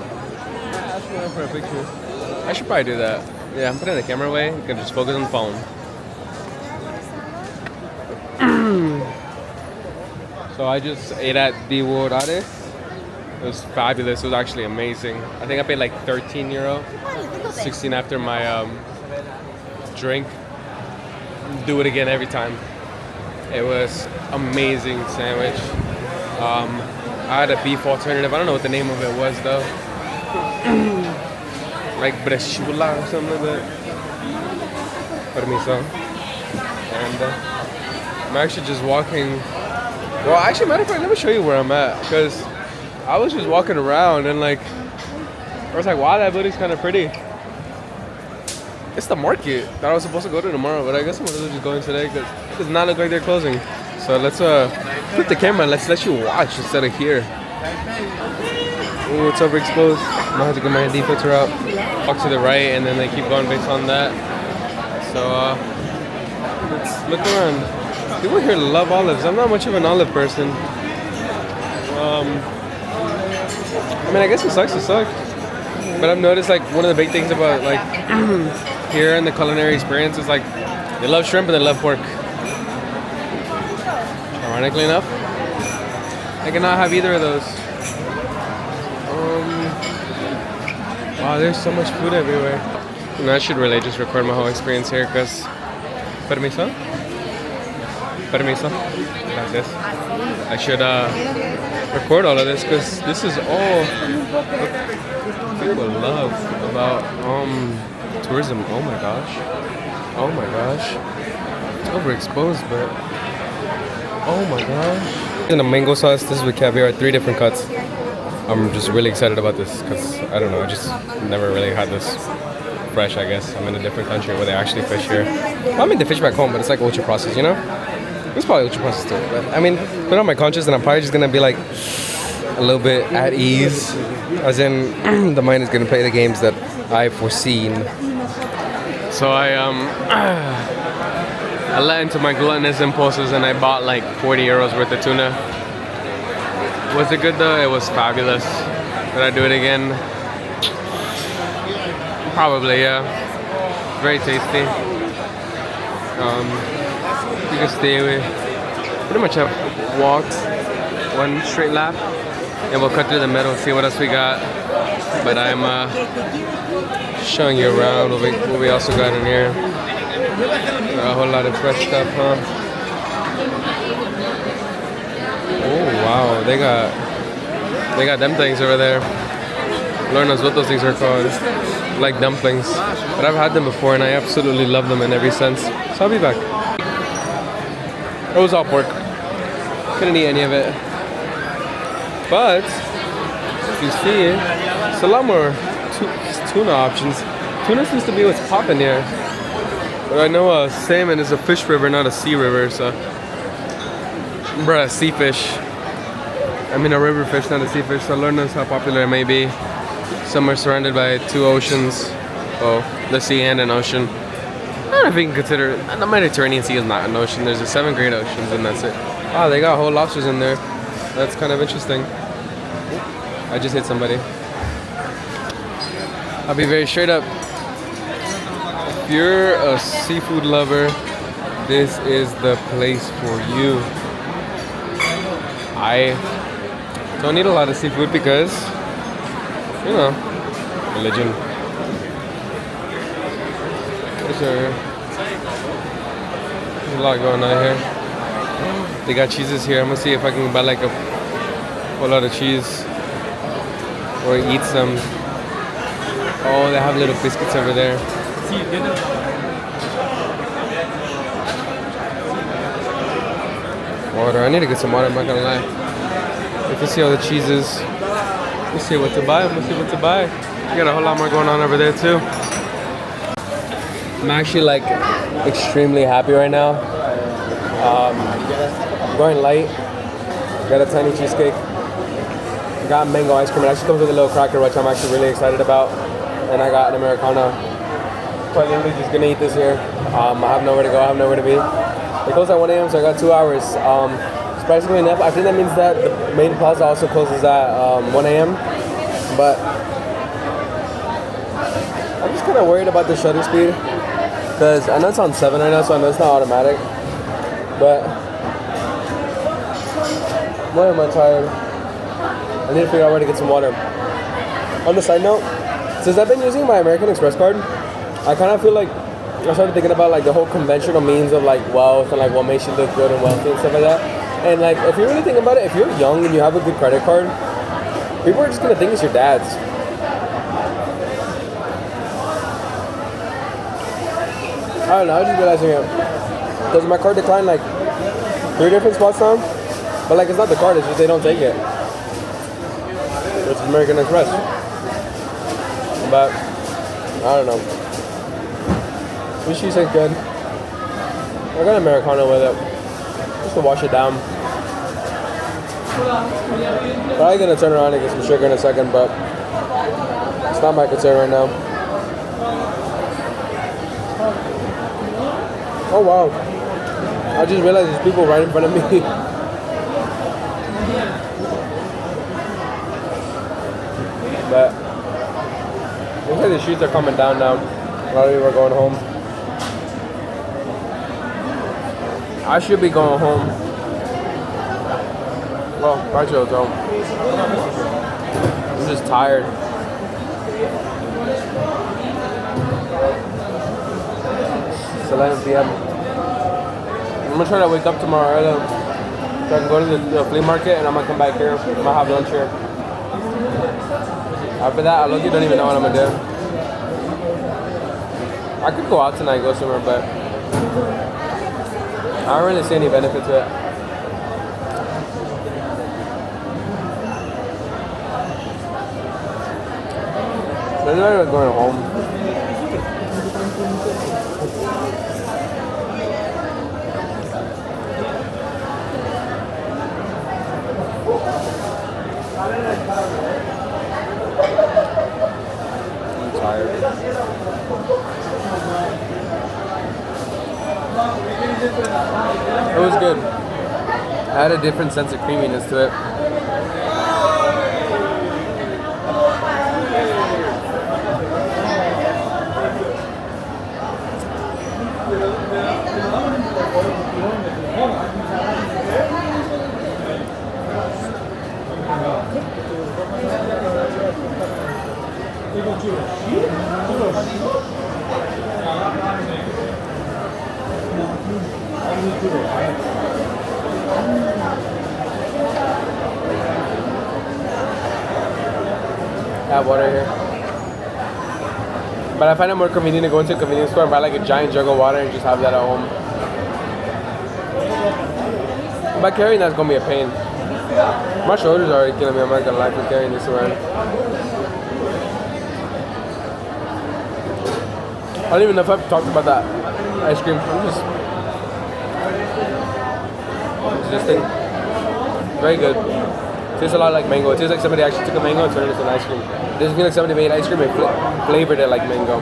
Ask me for a picture. I should probably do that. Yeah, I'm putting the camera away. You can just focus on the phone. So I just ate at Divorares. It was fabulous. It was actually amazing. I think I paid like 13 euro, 16 after my drink. Do it again every time. It was amazing sandwich. I had a beef alternative. I don't know what the name of it was though. Like brechula or something like that. Permiso. And I'm actually just walking. Well, actually, matter of fact, let me show you where I'm at. Because I was just walking around and like, I was like, wow, that booty's kind of pretty. It's the market that I was supposed to go to tomorrow, but I guess I'm gonna just go in today because it does not look like they're closing. So let's put the camera and let's let you watch instead of here. Ooh, it's overexposed. I'm gonna have to get my ND filter out. Walk to the right and then they keep going based on that. So let's look around. People here love olives. I'm not much of an olive person. I mean, I guess it sucks to suck. But I've noticed like one of the big things about like here in the culinary experience is like they love shrimp and they love pork. Ironically enough, I cannot have either of those. Wow, there's so much food everywhere. And I should really just record my whole experience here because permiso? Permiso? Gracias. I should record all of this because this is all people love about tourism. Oh my gosh. Oh my gosh. It's overexposed, but oh my gosh. In the mango sauce, this is with caviar, 3 different cuts. I'm just really excited about this because I don't know, I just never really had this fresh, I guess. I'm in a different country where they actually fish here. Well, I mean, they fish back home, but it's like ultra processed, you know? It's probably ultra processed too, but I mean, put on my conscience and I'm probably just gonna be like a little bit at ease, as in the mind is gonna play the games that I've foreseen. So I let into my gluttonous impulses and I bought like 40 euros worth of tuna. Was it good though? It was fabulous. Would I do it again? Probably, yeah. Very tasty. You can stay with. Pretty much have walked one straight lap, and we'll cut through the middle, see what else we got. But I'm showing you around what we also got in here. A whole lot of fresh stuff, huh? Oh wow, they got them things over there. Lord knows what those things are called. Like dumplings, but I've had them before and I absolutely love them in every sense. So I'll be back. It was all pork. Couldn't eat any of it. But if you see, it's a lot more tuna options. Tuna seems to be what's popping here. But I know salmon is a fish river, not a sea river. So, bruh, sea fish. I mean a river fish, not a sea fish. So Lord knows how popular it may be. Somewhere surrounded by 2 oceans. Well, the sea and an ocean. I don't know if you can consider it. The Mediterranean Sea is not an ocean. There's the 7 great oceans and that's it. Oh, they got whole lobsters in there. That's kind of interesting. I just hit somebody. I'll be very straight up. If you're a seafood lover, this is the place for you. I don't eat a lot of seafood because, you know, religion. There's a lot going on here. They got cheeses here. I'm gonna see if I can buy like a whole lot of cheese or eat some. Oh, they have little biscuits over there. Water. I need to get some water, I'm not gonna lie. You can see all the cheeses. Let's see what to buy. Let's see what to buy. We got a whole lot more going on over there too. I'm actually like extremely happy right now. I'm going light. Got a tiny cheesecake. Got mango ice cream. It actually comes with a little cracker, which I'm actually really excited about. And I got an Americano. Quite literally just gonna eat this here. I have nowhere to go. I have nowhere to be. It closes at 1 a.m. so I got 2 hours. Surprisingly enough, I think that means that the main plaza also closes at 1 a.m. But I'm just kind of worried about the shutter speed because I know it's on 7 right now, so I know it's not automatic. But why am I tired? I need to figure out where to get some water. On the side note, since I've been using my American Express card, I kind of feel like I started thinking about like the whole conventional means of like wealth and like what makes you look good and wealthy and stuff like that. And like, if you really think about it, if you're young and you have a good credit card, people are just gonna think it's your dad's. I don't know. I was just realizing it because my card declined like 3 different spots now. But like, it's not the card; it's just they don't take it. It's American Express. But I don't know. This cheese tastes good. I got an Americano with it just to wash it down. Probably gonna turn around and get some sugar in a second, but it's not my concern right now. Oh wow! I just realized there's people right in front of me. But looks like the streets are coming down now. A lot of people are going home. I should be going home. Well, I should though. I'm just tired. It's 11 p.m. I'm gonna try to wake up tomorrow early so I can go to the flea market and I'm gonna come back here. I'm gonna have lunch here. After that, I look, you don't even know what I'm gonna do. I could go out tonight, go somewhere, but I don't really see any benefit to it. Maybe I'm going home. I'm tired. It was good. I had a different sense of creaminess to it. I have water here. But I find it more convenient to go into a convenience store and buy like a giant jug of water and just have that at home. But carrying that's gonna be a pain. My shoulders are already killing me, I'm not gonna lie, for carrying this around. I don't even know if I've talked about that ice cream. I'm just resisting. Very good. Tastes a lot like mango. It tastes like somebody actually took a mango and turned it into an ice cream. It doesn't feel like somebody made ice cream and flavored it like mango.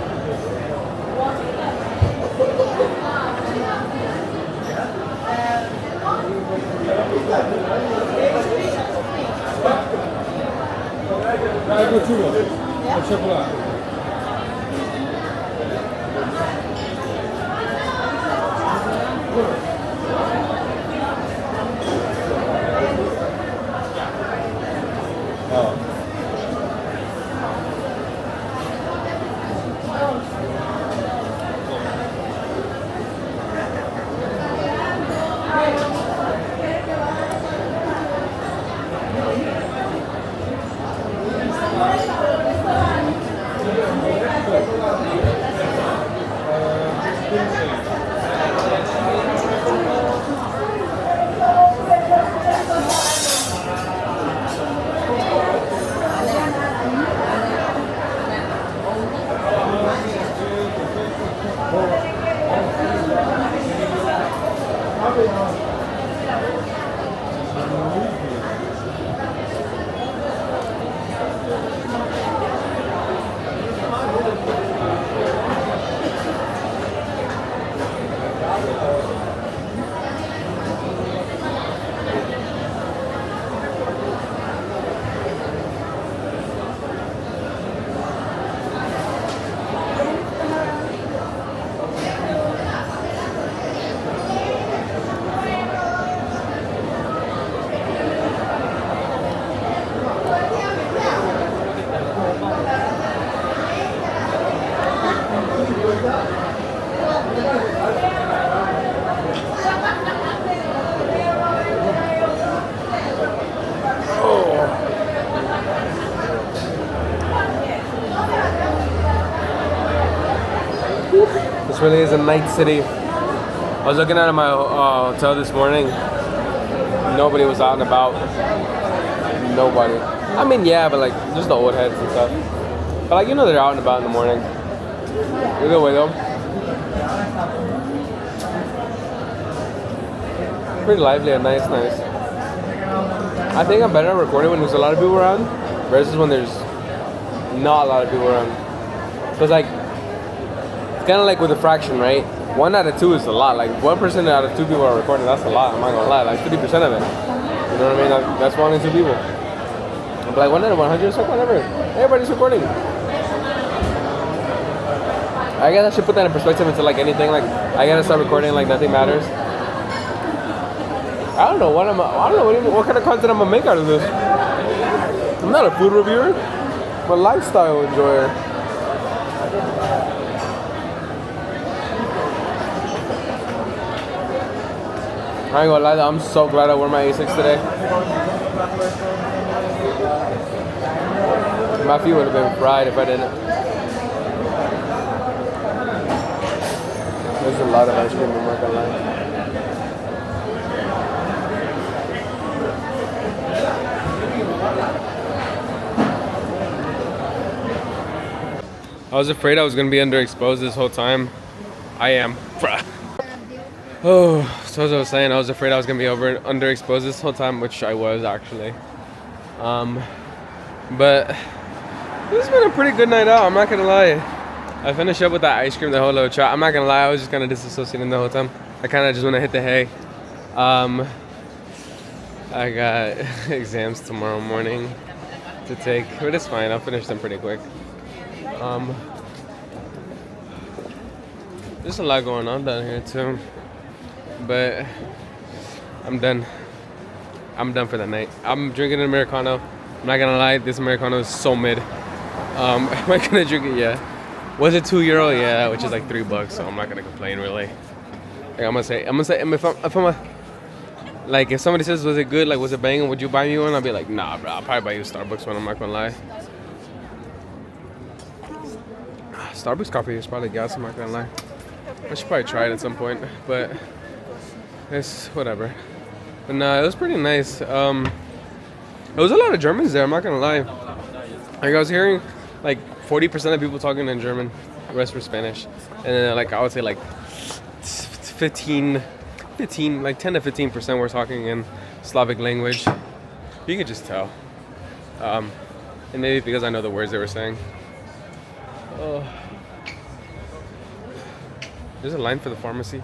really is a night city. I was looking at my hotel this morning. Nobody was out and about. Nobody. I mean, yeah, but like, just the old heads and stuff. But like, you know, they're out and about in the morning. Either way, though. Pretty lively and nice. I think I'm better at recording when there's a lot of people around versus when there's not a lot of people around. Because like, it's kind of like with a fraction, right? 1 out of 2 is a lot. Like 1% out of 2 people are recording, that's a lot. I'm not gonna lie. Like 50% of it. You know what I mean? That's 1 in 2 people. But like 1 out of 100 is like whatever. Everybody's recording. I guess I should put that in perspective into like anything. Like I gotta start recording like nothing matters. I don't know what kind of content I'm gonna make out of this. I'm not a food reviewer. I'm a lifestyle enjoyer. I ain't gonna lie, I'm so glad I wore my Asics today. My feet would have been fried if I didn't. There's a lot of ice cream, I'm not gonna lie. I was afraid I was gonna be underexposed this whole time. I am. Oh, so as I was saying, I was afraid I was gonna be underexposed this whole time, which I was actually. But this has been a pretty good night out. I'm not gonna lie. I finished up with that ice cream, the whole little chat. I'm not gonna lie, I was just kind of disassociating the whole time. I kind of just want to hit the hay. I got exams tomorrow morning to take, but it's fine. I'll finish them pretty quick. There's a lot going on down here too, but I'm done. I'm done for the night. I'm drinking an Americano. I'm not gonna lie, this Americano is so mid. Am I gonna drink it? Yeah. Was it €2? Yeah, which is like $3, so I'm not gonna complain really. Like, I'm gonna say, if somebody says, was it good? Like, was it banging? Would you buy me one? I'll be like, nah, bro. I'll probably buy you a Starbucks one. I'm not gonna lie. Starbucks coffee is probably gas. I'm not gonna lie. I should probably try it at some point, but it's whatever. But nah, it was pretty nice. There was a lot of Germans there. I'm not gonna lie. Like I was hearing, like 40% of people talking in German, the rest were Spanish, and then like I would say like 15, like 10 to 15% were talking in Slavic language. You could just tell, and maybe because I know the words they were saying. Oh. There's a line for the pharmacy.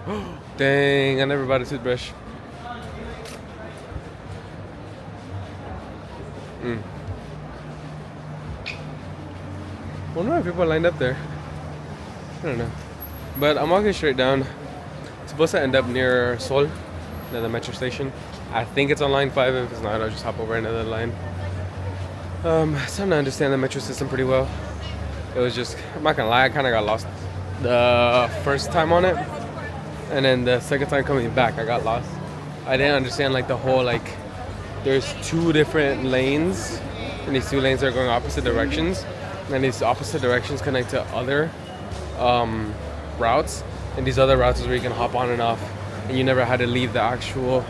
Dang, I never bought a toothbrush. Wonder why people are lined up there. I don't know. But I'm walking straight down. It's supposed to end up near Sol, near the metro station. I think it's on line 5. If it's not, I'll just hop over another line. So I'm starting to understand the metro system pretty well. It was just, I'm not gonna lie, I kind of got lost the first time on it, and then the second time coming back I got lost. I didn't understand like the whole, like there's 2 different lanes, and these 2 lanes are going opposite directions, and these opposite directions connect to other routes, and these other routes is where you can hop on and off, and you never had to leave the actual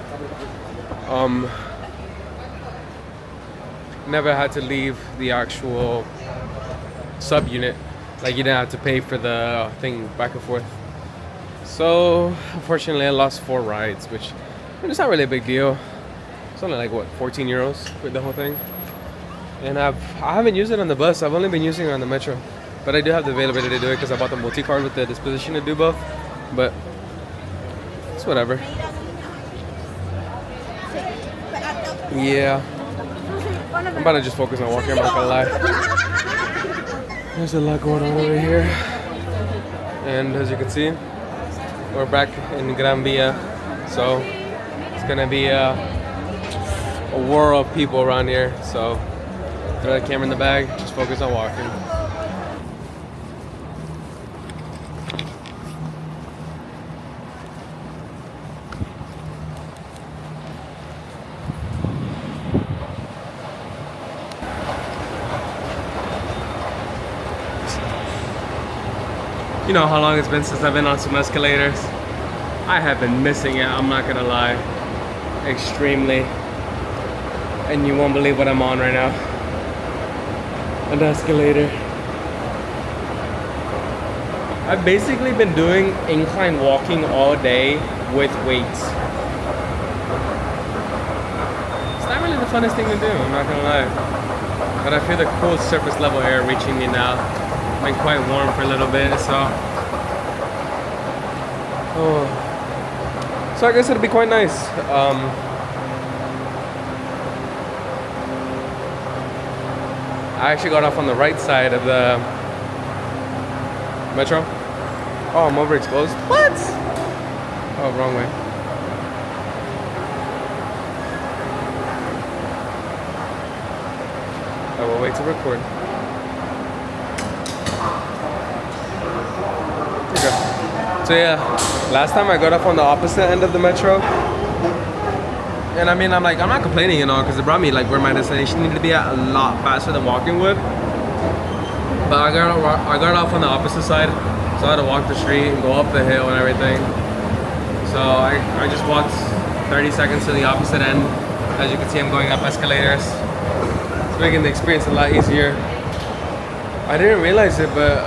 subunit. Like you didn't have to pay for the thing back and forth. So unfortunately I lost 4 rides, which it's not really a big deal. It's only like what, €14 for the whole thing. And I haven't used it on the bus. I've only been using it on the metro, but I do have the availability to do it because I bought the multi-card with the disposition to do both. But it's whatever. Yeah, I'm about to just focus on walking, I'm not gonna lie. There's a lot going on over here, and as you can see, we're back in Gran Via, so it's gonna be a war of people around here. So throw the camera in the bag, just focus on walking. You know how long it's been since I've been on some escalators. I have been missing it, I'm not gonna lie. Extremely. And you won't believe what I'm on right now. An escalator. I've basically been doing incline walking all day with weights. It's not really the funnest thing to do, I'm not gonna lie. But I feel the cool surface level air reaching me now. Been quite warm for a little bit, so. So I guess it'll be quite nice. I actually got off on the right side of the metro. Oh, I'm overexposed. What? Oh, wrong way. I will wait to record. Okay. So yeah, last time I got off on the opposite end of the metro. And I mean, I'm not complaining and all, because it brought me like where my destination needed to be at a lot faster than walking would. But I got off on the opposite side, so I had to walk the street and go up the hill and everything. So I just walked 30 seconds to the opposite end. As you can see, I'm going up escalators. It's making the experience a lot easier. I didn't realize it, but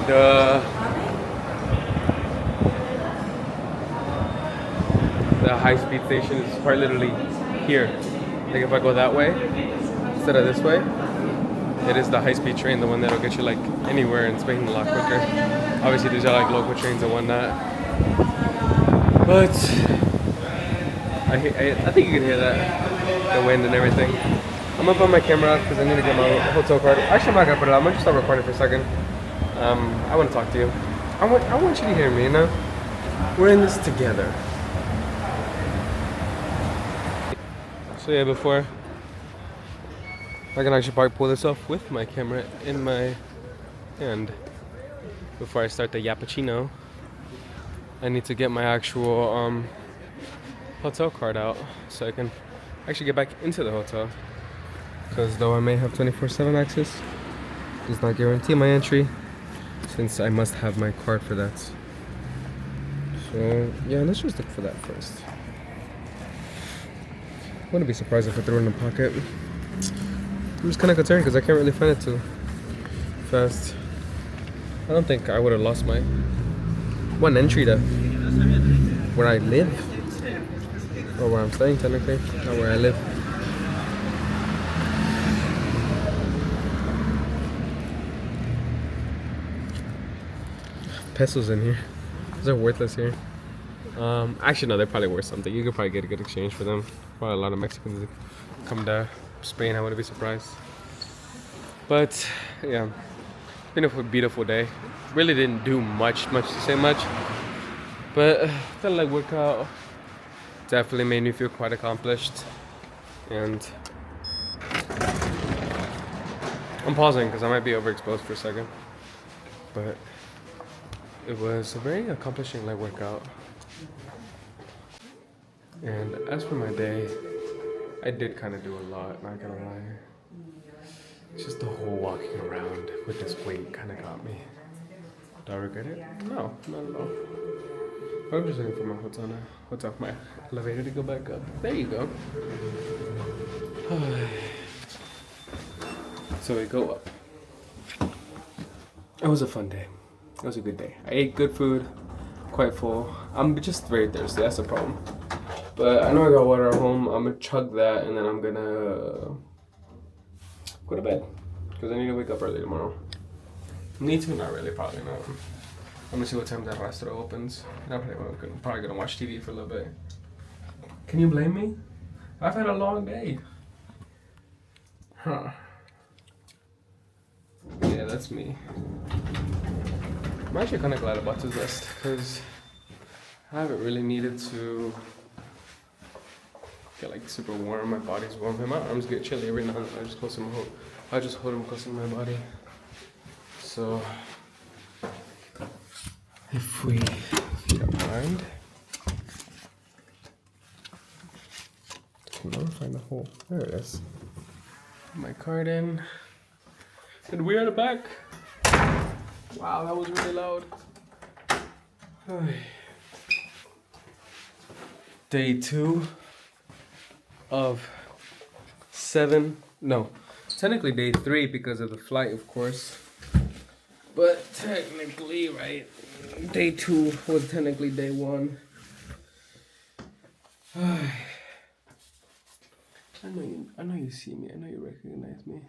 the high-speed station is quite literally here. Like if I go that way instead of this way, it is the high-speed train, the one that'll get you like anywhere in Spain a lot quicker. Obviously these are like local trains and whatnot. But I think you can hear that, the wind and everything. I'm gonna put my camera out because I need to get my hotel card. Actually, I'm not gonna put it out. I'm gonna just start recording for a second. I want to talk to you. I want you to hear me, you know? We're in this together. So yeah, before I can actually probably pull this off with my camera in my hand. Before I start the Yappuccino, I need to get my actual hotel card out so I can actually get back into the hotel. Because though I may have 24/7 access, it does not guarantee my entry, since I must have my card for that. So yeah, let's just look for that first. I wouldn't be surprised if I threw it in a pocket. I'm just kind of concerned because I can't really find it too fast. I don't think I would have lost my one entry to where I live, or where I'm staying technically, not where I live. Pesos in here. Those are worthless here. Actually, no, they're probably worth something. You could probably get a good exchange for them. Probably a lot of Mexicans that come to Spain. I wouldn't be surprised. But yeah, been a beautiful day. Really didn't do much to say much, but that leg workout definitely made me feel quite accomplished. And I'm pausing because I might be overexposed for a second, but it was a very accomplishing leg workout. And as for my day, I did kind of do a lot, not gonna lie. Just the whole walking around with this weight kind of got me. Do I regret it? No, not at all. I'm just looking for my my elevator to go back up. There you go. So we go up. It was a fun day. It was a good day. I ate good food, quite full. I'm just very thirsty, that's the problem. But I know I got water at home. I'm gonna chug that and then I'm gonna go to bed. Because I need to wake up early tomorrow. Need to? Not really, probably not. I'm gonna see what time that restaurant opens. And I'm probably gonna watch TV for a little bit. Can you blame me? I've had a long day. Huh. Yeah, that's me. I'm actually kind of glad about this rest because I haven't really needed to get like super warm. My body's warm and my arms get chilly every now and then. I just hold them close to my body. So if you don't mind, I can find the hole. There it is. Put my card in, and we are back. Wow, that was really loud. Day 2 of 7. No, technically day 3 because of the flight, of course. But technically, right, day 2 was technically day 1. I know you see me. I know you recognize me.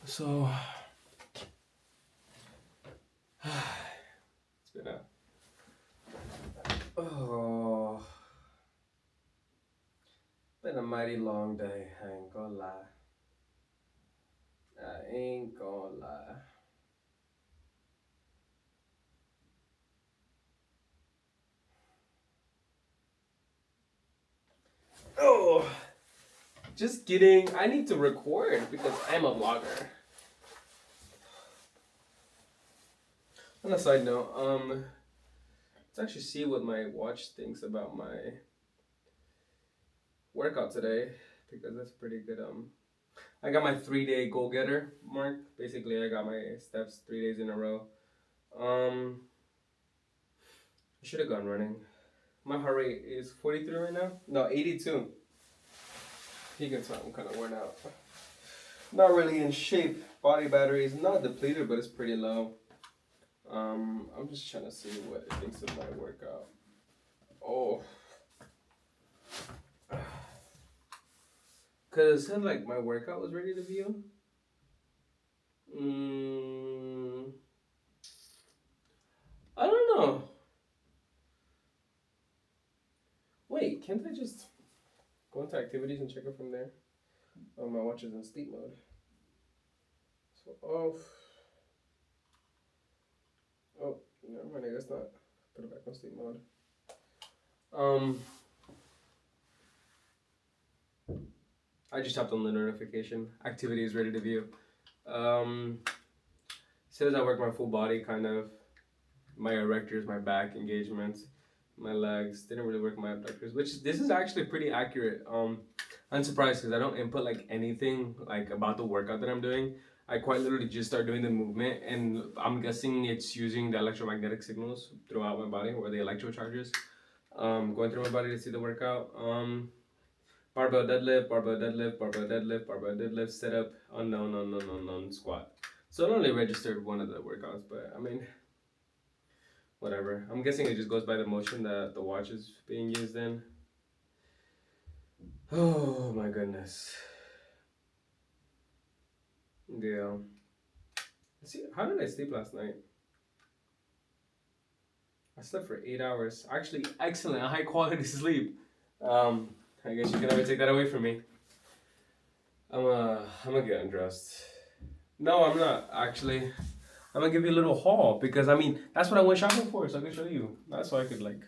So it's been been a mighty long day. I ain't gonna lie. I ain't gonna lie. Oh, just kidding. I need to record because I'm a vlogger. On a side note, let's actually see what my watch thinks about my workout today because that's pretty good. I got my 3-day goal getter mark. Basically, I got my steps 3 days in a row. I should have gone running. My heart rate is 43 right now. No, 82. You can tell I'm kind of worn out. Not really in shape. Body battery is not depleted, but it's pretty low. I'm just trying to see what it thinks of my workout. Oh. Cause it said like my workout was ready to view. I don't know. Wait, can't I just go into activities and check it from there? Oh, my watch is in sleep mode. So off. Oh, never mind. I guess not. Put it back on sleep mode. I just tapped on the notification. Activity is ready to view. Says I work my full body, kind of. My erectors, my back engagements, my legs. Didn't really work my abductors, which this is actually pretty accurate. I'm surprised because I don't input like anything like about the workout that I'm doing. I quite literally just start doing the movement, and I'm guessing it's using the electromagnetic signals throughout my body or the electrocharges going through my body to see the workout. Barbell deadlift, barbell deadlift, barbell deadlift, barbell deadlift, sit up, unknown, squat. So it only registered one of the workouts, but I mean, whatever. I'm guessing it just goes by the motion that the watch is being used in. Oh my goodness. Yeah. Let's see, how did I sleep last night? I slept for 8 hours. Actually, excellent, high quality sleep. I guess you can never take that away from me. I'm gonna get undressed. No, I'm not actually. I'm gonna give you a little haul because I mean that's what I went shopping for, so I can show you. That's so I could like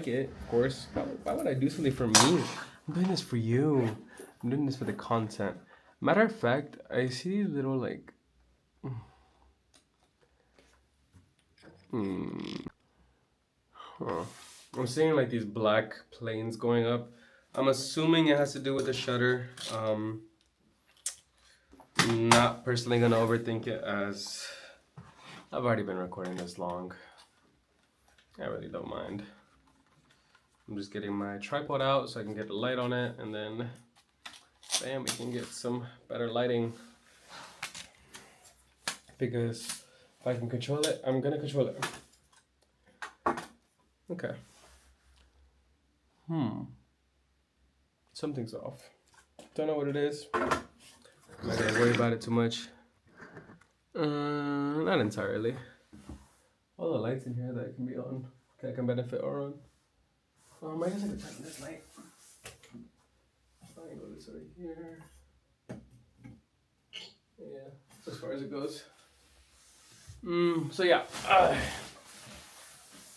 it, of course. Why would I do something for me? I'm doing this for you. I'm doing this for the content. Matter of fact, I see these little like. Huh. I'm seeing like these black planes going up. I'm assuming it has to do with the shutter. Not personally gonna overthink it as I've already been recording this long. I really don't mind. I'm just getting my tripod out so I can get the light on it, and then bam, we can get some better lighting. Because if I can control it, I'm gonna control it. Okay. Something's off. Don't know what it is. I'm not gonna worry about it too much. Not entirely. All the lights in here that can be on, that can benefit are on. I guess I can turn this light. I can go this right here. Yeah, as far as it goes. So yeah,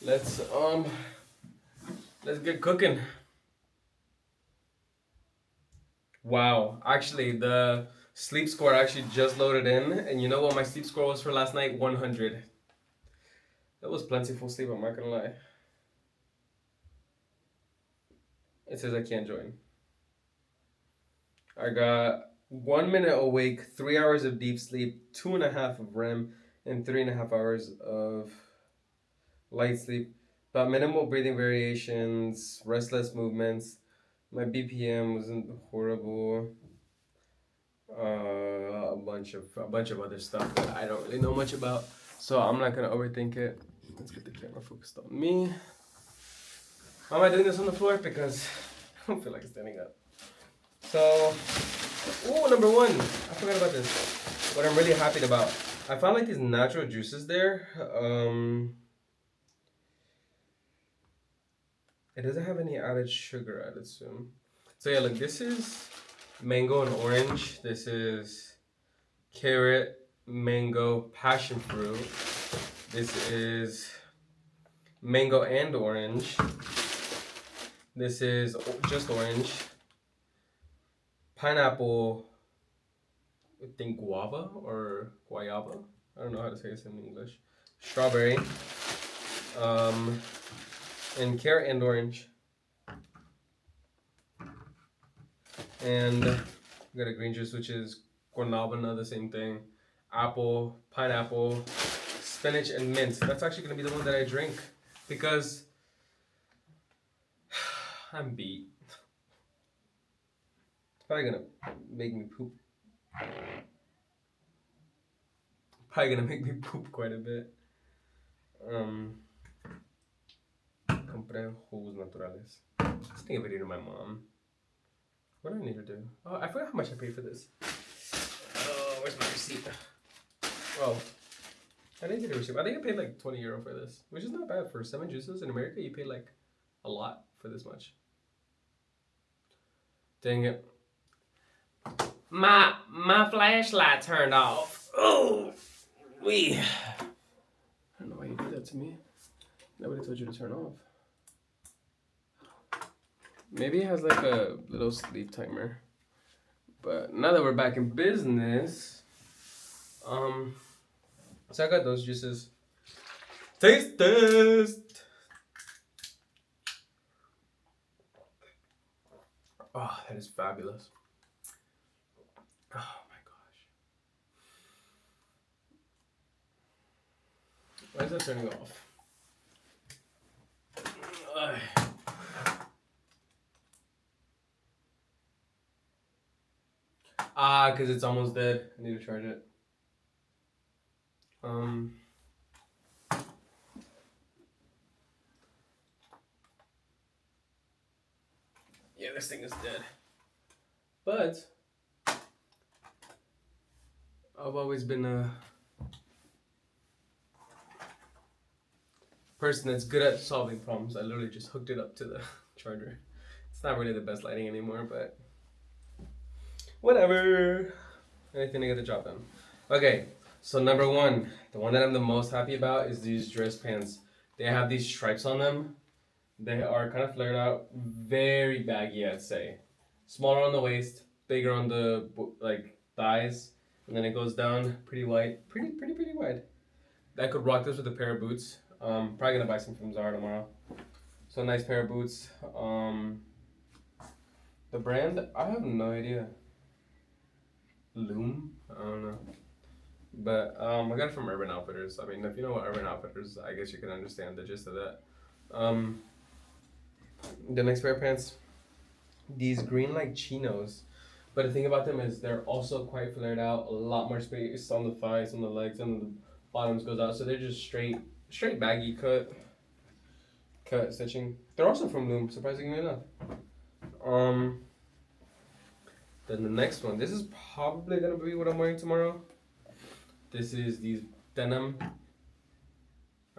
let's get cooking. Wow, actually the sleep score actually just loaded in, and you know what my sleep score was for last night? 100. That was plentiful sleep, I'm not gonna lie. It says I can't join. I got 1 minute awake, 3 hours of deep sleep, 2.5 of REM, and 3.5 hours of light sleep. But minimal breathing variations, restless movements. My BPM wasn't horrible. A bunch of other stuff that I don't really know much about. So I'm not gonna overthink it. Let's get the camera focused on me. Why am I doing this on the floor? Because I don't feel like standing up. So, number one, I forgot about this. What I'm really happy about. I found like these natural juices there. It doesn't have any added sugar, I'd assume. So yeah, look, this is mango and orange. This is carrot, mango, passion fruit. This is mango and orange. This is just orange. Pineapple, I think guava or guayaba. I don't know how to say this in English. Strawberry. And carrot and orange. And we got a green juice, which is guanabana, the same thing. Apple, pineapple, spinach, and mint. That's actually going to be the one that I drink because I'm beat. It's probably going to make me poop. Probably going to make me poop quite a bit. Compré jugos naturales. Just think of it to my mom. What do I need to do? Oh, I forgot how much I paid for this. Oh, where's my receipt? Oh, I didn't get a receipt. I think I paid like €20 for this, which is not bad for 7 juices. In America, you pay like a lot for this much. Dang it. My flashlight turned off. Oh, I don't know why you did that to me. Nobody told you to turn off. Maybe it has like a little sleep timer. But now that we're back in business, so I got those juices. Taste test. Oh, that is fabulous. Oh my gosh. Why is that turning off? Because it's almost dead. I need to charge it. Yeah, this thing is dead. But I've always been a person that's good at solving problems. I literally just hooked it up to the charger. It's not really the best lighting anymore, but whatever. Anything to get the job done. Okay, so number one, the one that I'm the most happy about is these dress pants. They have these stripes on them. They are kind of flared out, very baggy, I'd say. Smaller on the waist, bigger on the like thighs, and then it goes down pretty wide, pretty wide. I could rock this with a pair of boots. Probably gonna buy some from Zara tomorrow. So a nice pair of boots. The brand, I have no idea. Loom? I don't know. But I got it from Urban Outfitters. I mean, if you know what Urban Outfitters, I guess you can understand the gist of that. The next pair of pants, these green like chinos. But the thing about them is they're also quite flared out. A lot more space on the thighs, on the legs, and the bottoms goes out. So they're just straight baggy cut stitching. They're also from Loom, surprisingly enough. Then the next one. This is probably gonna be what I'm wearing tomorrow. This is these denim.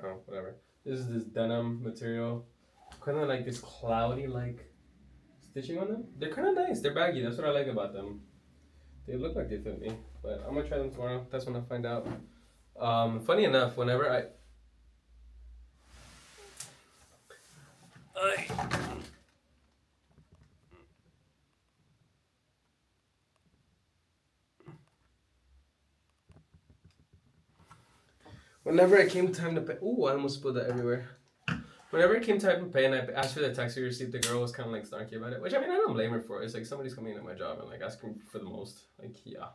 Oh, whatever. This is this denim material. Kind of like this cloudy like stitching on them. They're kind of nice. They're baggy. That's what I like about them. They look like they fit me, but I'm gonna try them tomorrow. That's when I find out. Funny enough, whenever Whenever it came time to pay, ooh, I almost spilled that everywhere. Whenever it came time to pay and I asked for the taxi receipt, the girl was kind of like snarky about it, which I mean, I don't blame her for. It's like somebody's coming into my job and like asking for the most. Like, yeah.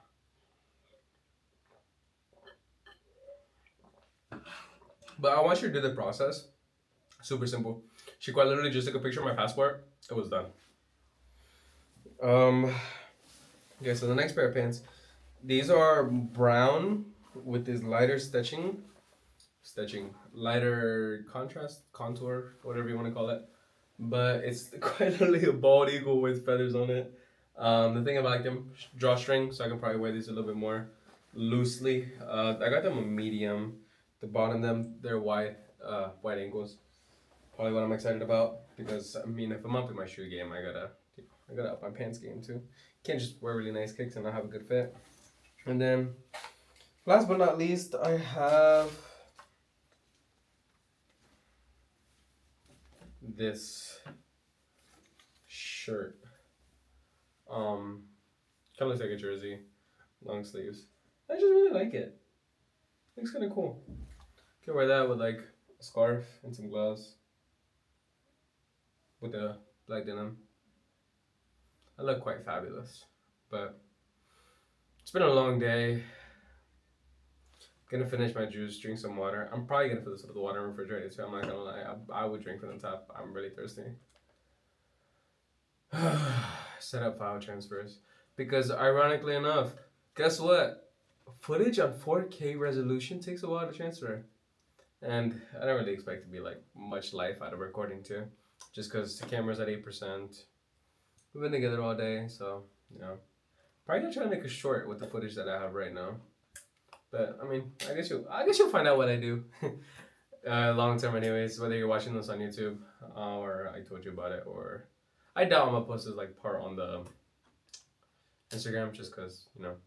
But I want you to do the process. Super simple. She quite literally just took a picture of my passport. It was done. Okay, so the next pair of pants. These are brown with this lighter lighter contrast, contour, whatever you want to call it. But it's quite literally a bald eagle with feathers on it. The thing about them, drawstring, so I can probably wear these a little bit more loosely. I got them a medium. The bottom them, they're wide ankles. Probably what I'm excited about because I mean, if I'm up in my shoe game, I gotta up my pants game too. Can't just wear really nice kicks and not have a good fit. And then, last but not least, I have this shirt. Kind of looks like a jersey, long sleeves. I just really like it. Looks kind of cool. Can wear that with like a scarf and some gloves with the black denim. I look quite fabulous, but it's been a long day. Gonna finish my juice, drink some water. I'm probably gonna put the water in the refrigerator too. I'm not gonna lie. I would drink from the tap. I'm really thirsty. Set up file transfers. Because ironically enough, guess what? Footage on 4K resolution takes a while to transfer. And I don't really expect to be like much life out of recording too. Just because the camera's at 8%. We've been together all day, so, you know. Probably gonna try to make a short with the footage that I have right now. But I mean, I guess you'll find out what I do. Long term anyways, whether you're watching this on YouTube or I told you about it, or I doubt I'm gonna post this like part on the Instagram just because, you know,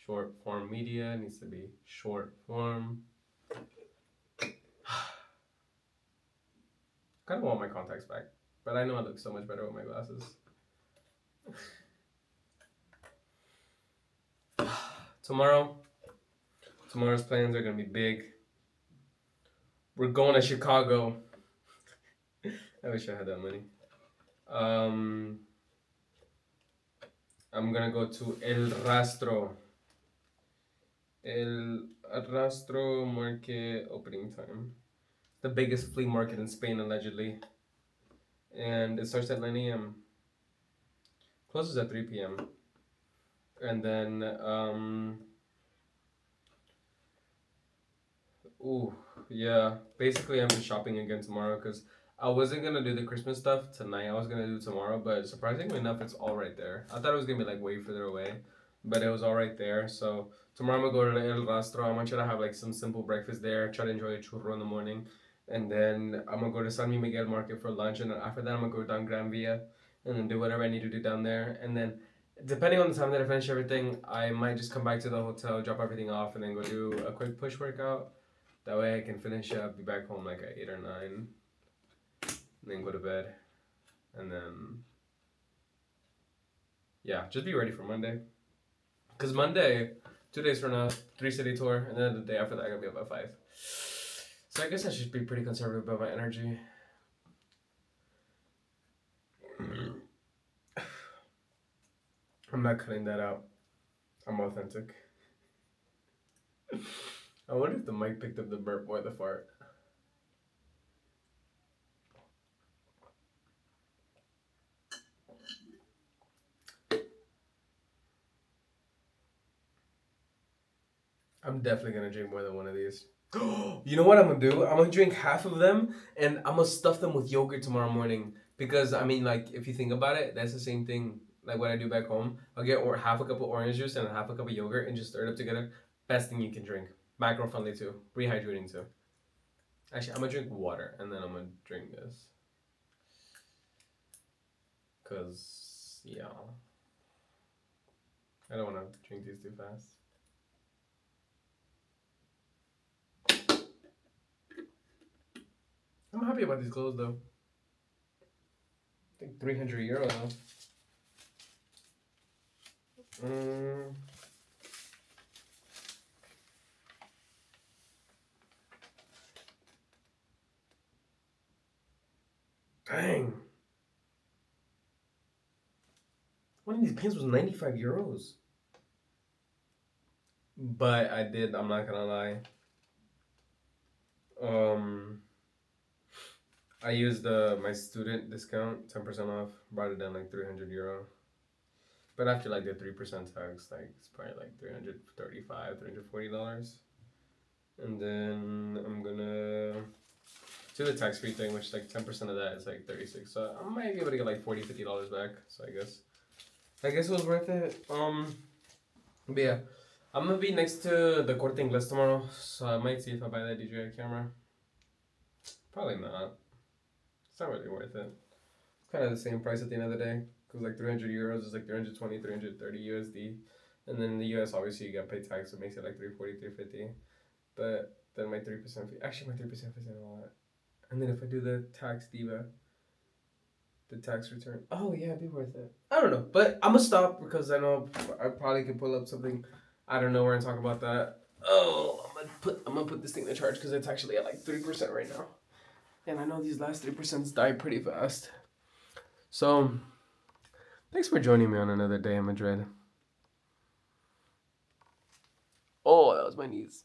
short form media needs to be short form. Kind of want my contacts back, but I know I look so much better with my glasses. Tomorrow's plans are gonna be big. We're going to Chicago. I wish I had that money. I'm gonna go to El Rastro. El Rastro Market opening time. The biggest flea market in Spain, allegedly. And it starts at 9 a.m. Closes at 3 p.m. And then, basically I'm just shopping again tomorrow because I wasn't going to do the Christmas stuff tonight. I was going to do it tomorrow, but surprisingly enough, it's all right there. I thought it was going to be like way further away, but it was all right there. So tomorrow I'm going to go to El Rastro. I'm going to try to have like some simple breakfast there, try to enjoy a churro in the morning. And then I'm going to go to San Miguel Market for lunch. And then after that, I'm going to go down Gran Via and then do whatever I need to do down there. And then depending on the time that I finish everything, I might just come back to the hotel, drop everything off, and then go do a quick push workout. That way I can finish up, be back home like at 8 or 9, and then go to bed. And then, yeah, just be ready for Monday. Because Monday, 2 days from now, 3-city tour, and then the day after that, I'm going to be up at 5. So I guess I should be pretty conservative about my energy. I'm not cutting that out. I'm authentic. I wonder if the mic picked up the burp or the fart. I'm definitely gonna drink more than one of these. You know what I'm gonna do? I'm gonna drink half of them and I'm gonna stuff them with yogurt tomorrow morning. Because, I mean, like, if you think about it, that's the same thing like what I do back home. I'll get half a cup of orange juice and half a cup of yogurt and just stir it up together. Best thing you can drink. Macro friendly too. Rehydrating too. Actually, I'm gonna drink water and then I'm gonna drink this. Cause, yeah. I don't wanna drink these too fast. I'm happy about these clothes though. I think €300 though. Dang. One of these pants was €95. But I'm not gonna lie. I used my student discount, 10% off, brought it down like €300. But after like the 3% tax, like it's probably like $335, $340. And then I'm gonna do the tax free thing, which like 10% of that is like 36. So I might be able to get like $40, $50 back. So I guess it was worth it. But yeah, I'm gonna be next to the Corte Inglés tomorrow, so I might see if I buy that DJI camera. Probably not. It's not really worth it. It's kind of the same price at the end of the day. Cause like €300 is like 320, 330 USD, and then in the US obviously you got to pay tax, so it makes it like 340, 350. But then my 3% fee, actually my 3% fee is a lot. And then if I do the tax diva, the tax return, oh yeah, it'd be worth it. I don't know, but I'm gonna stop because I know I probably could pull up something out of nowhere and talk about that. Oh, I'm gonna put this thing in charge because it's actually at like 3% right now, and I know these last 3% die pretty fast. So, thanks for joining me on another day in Madrid. Oh, that was my knees.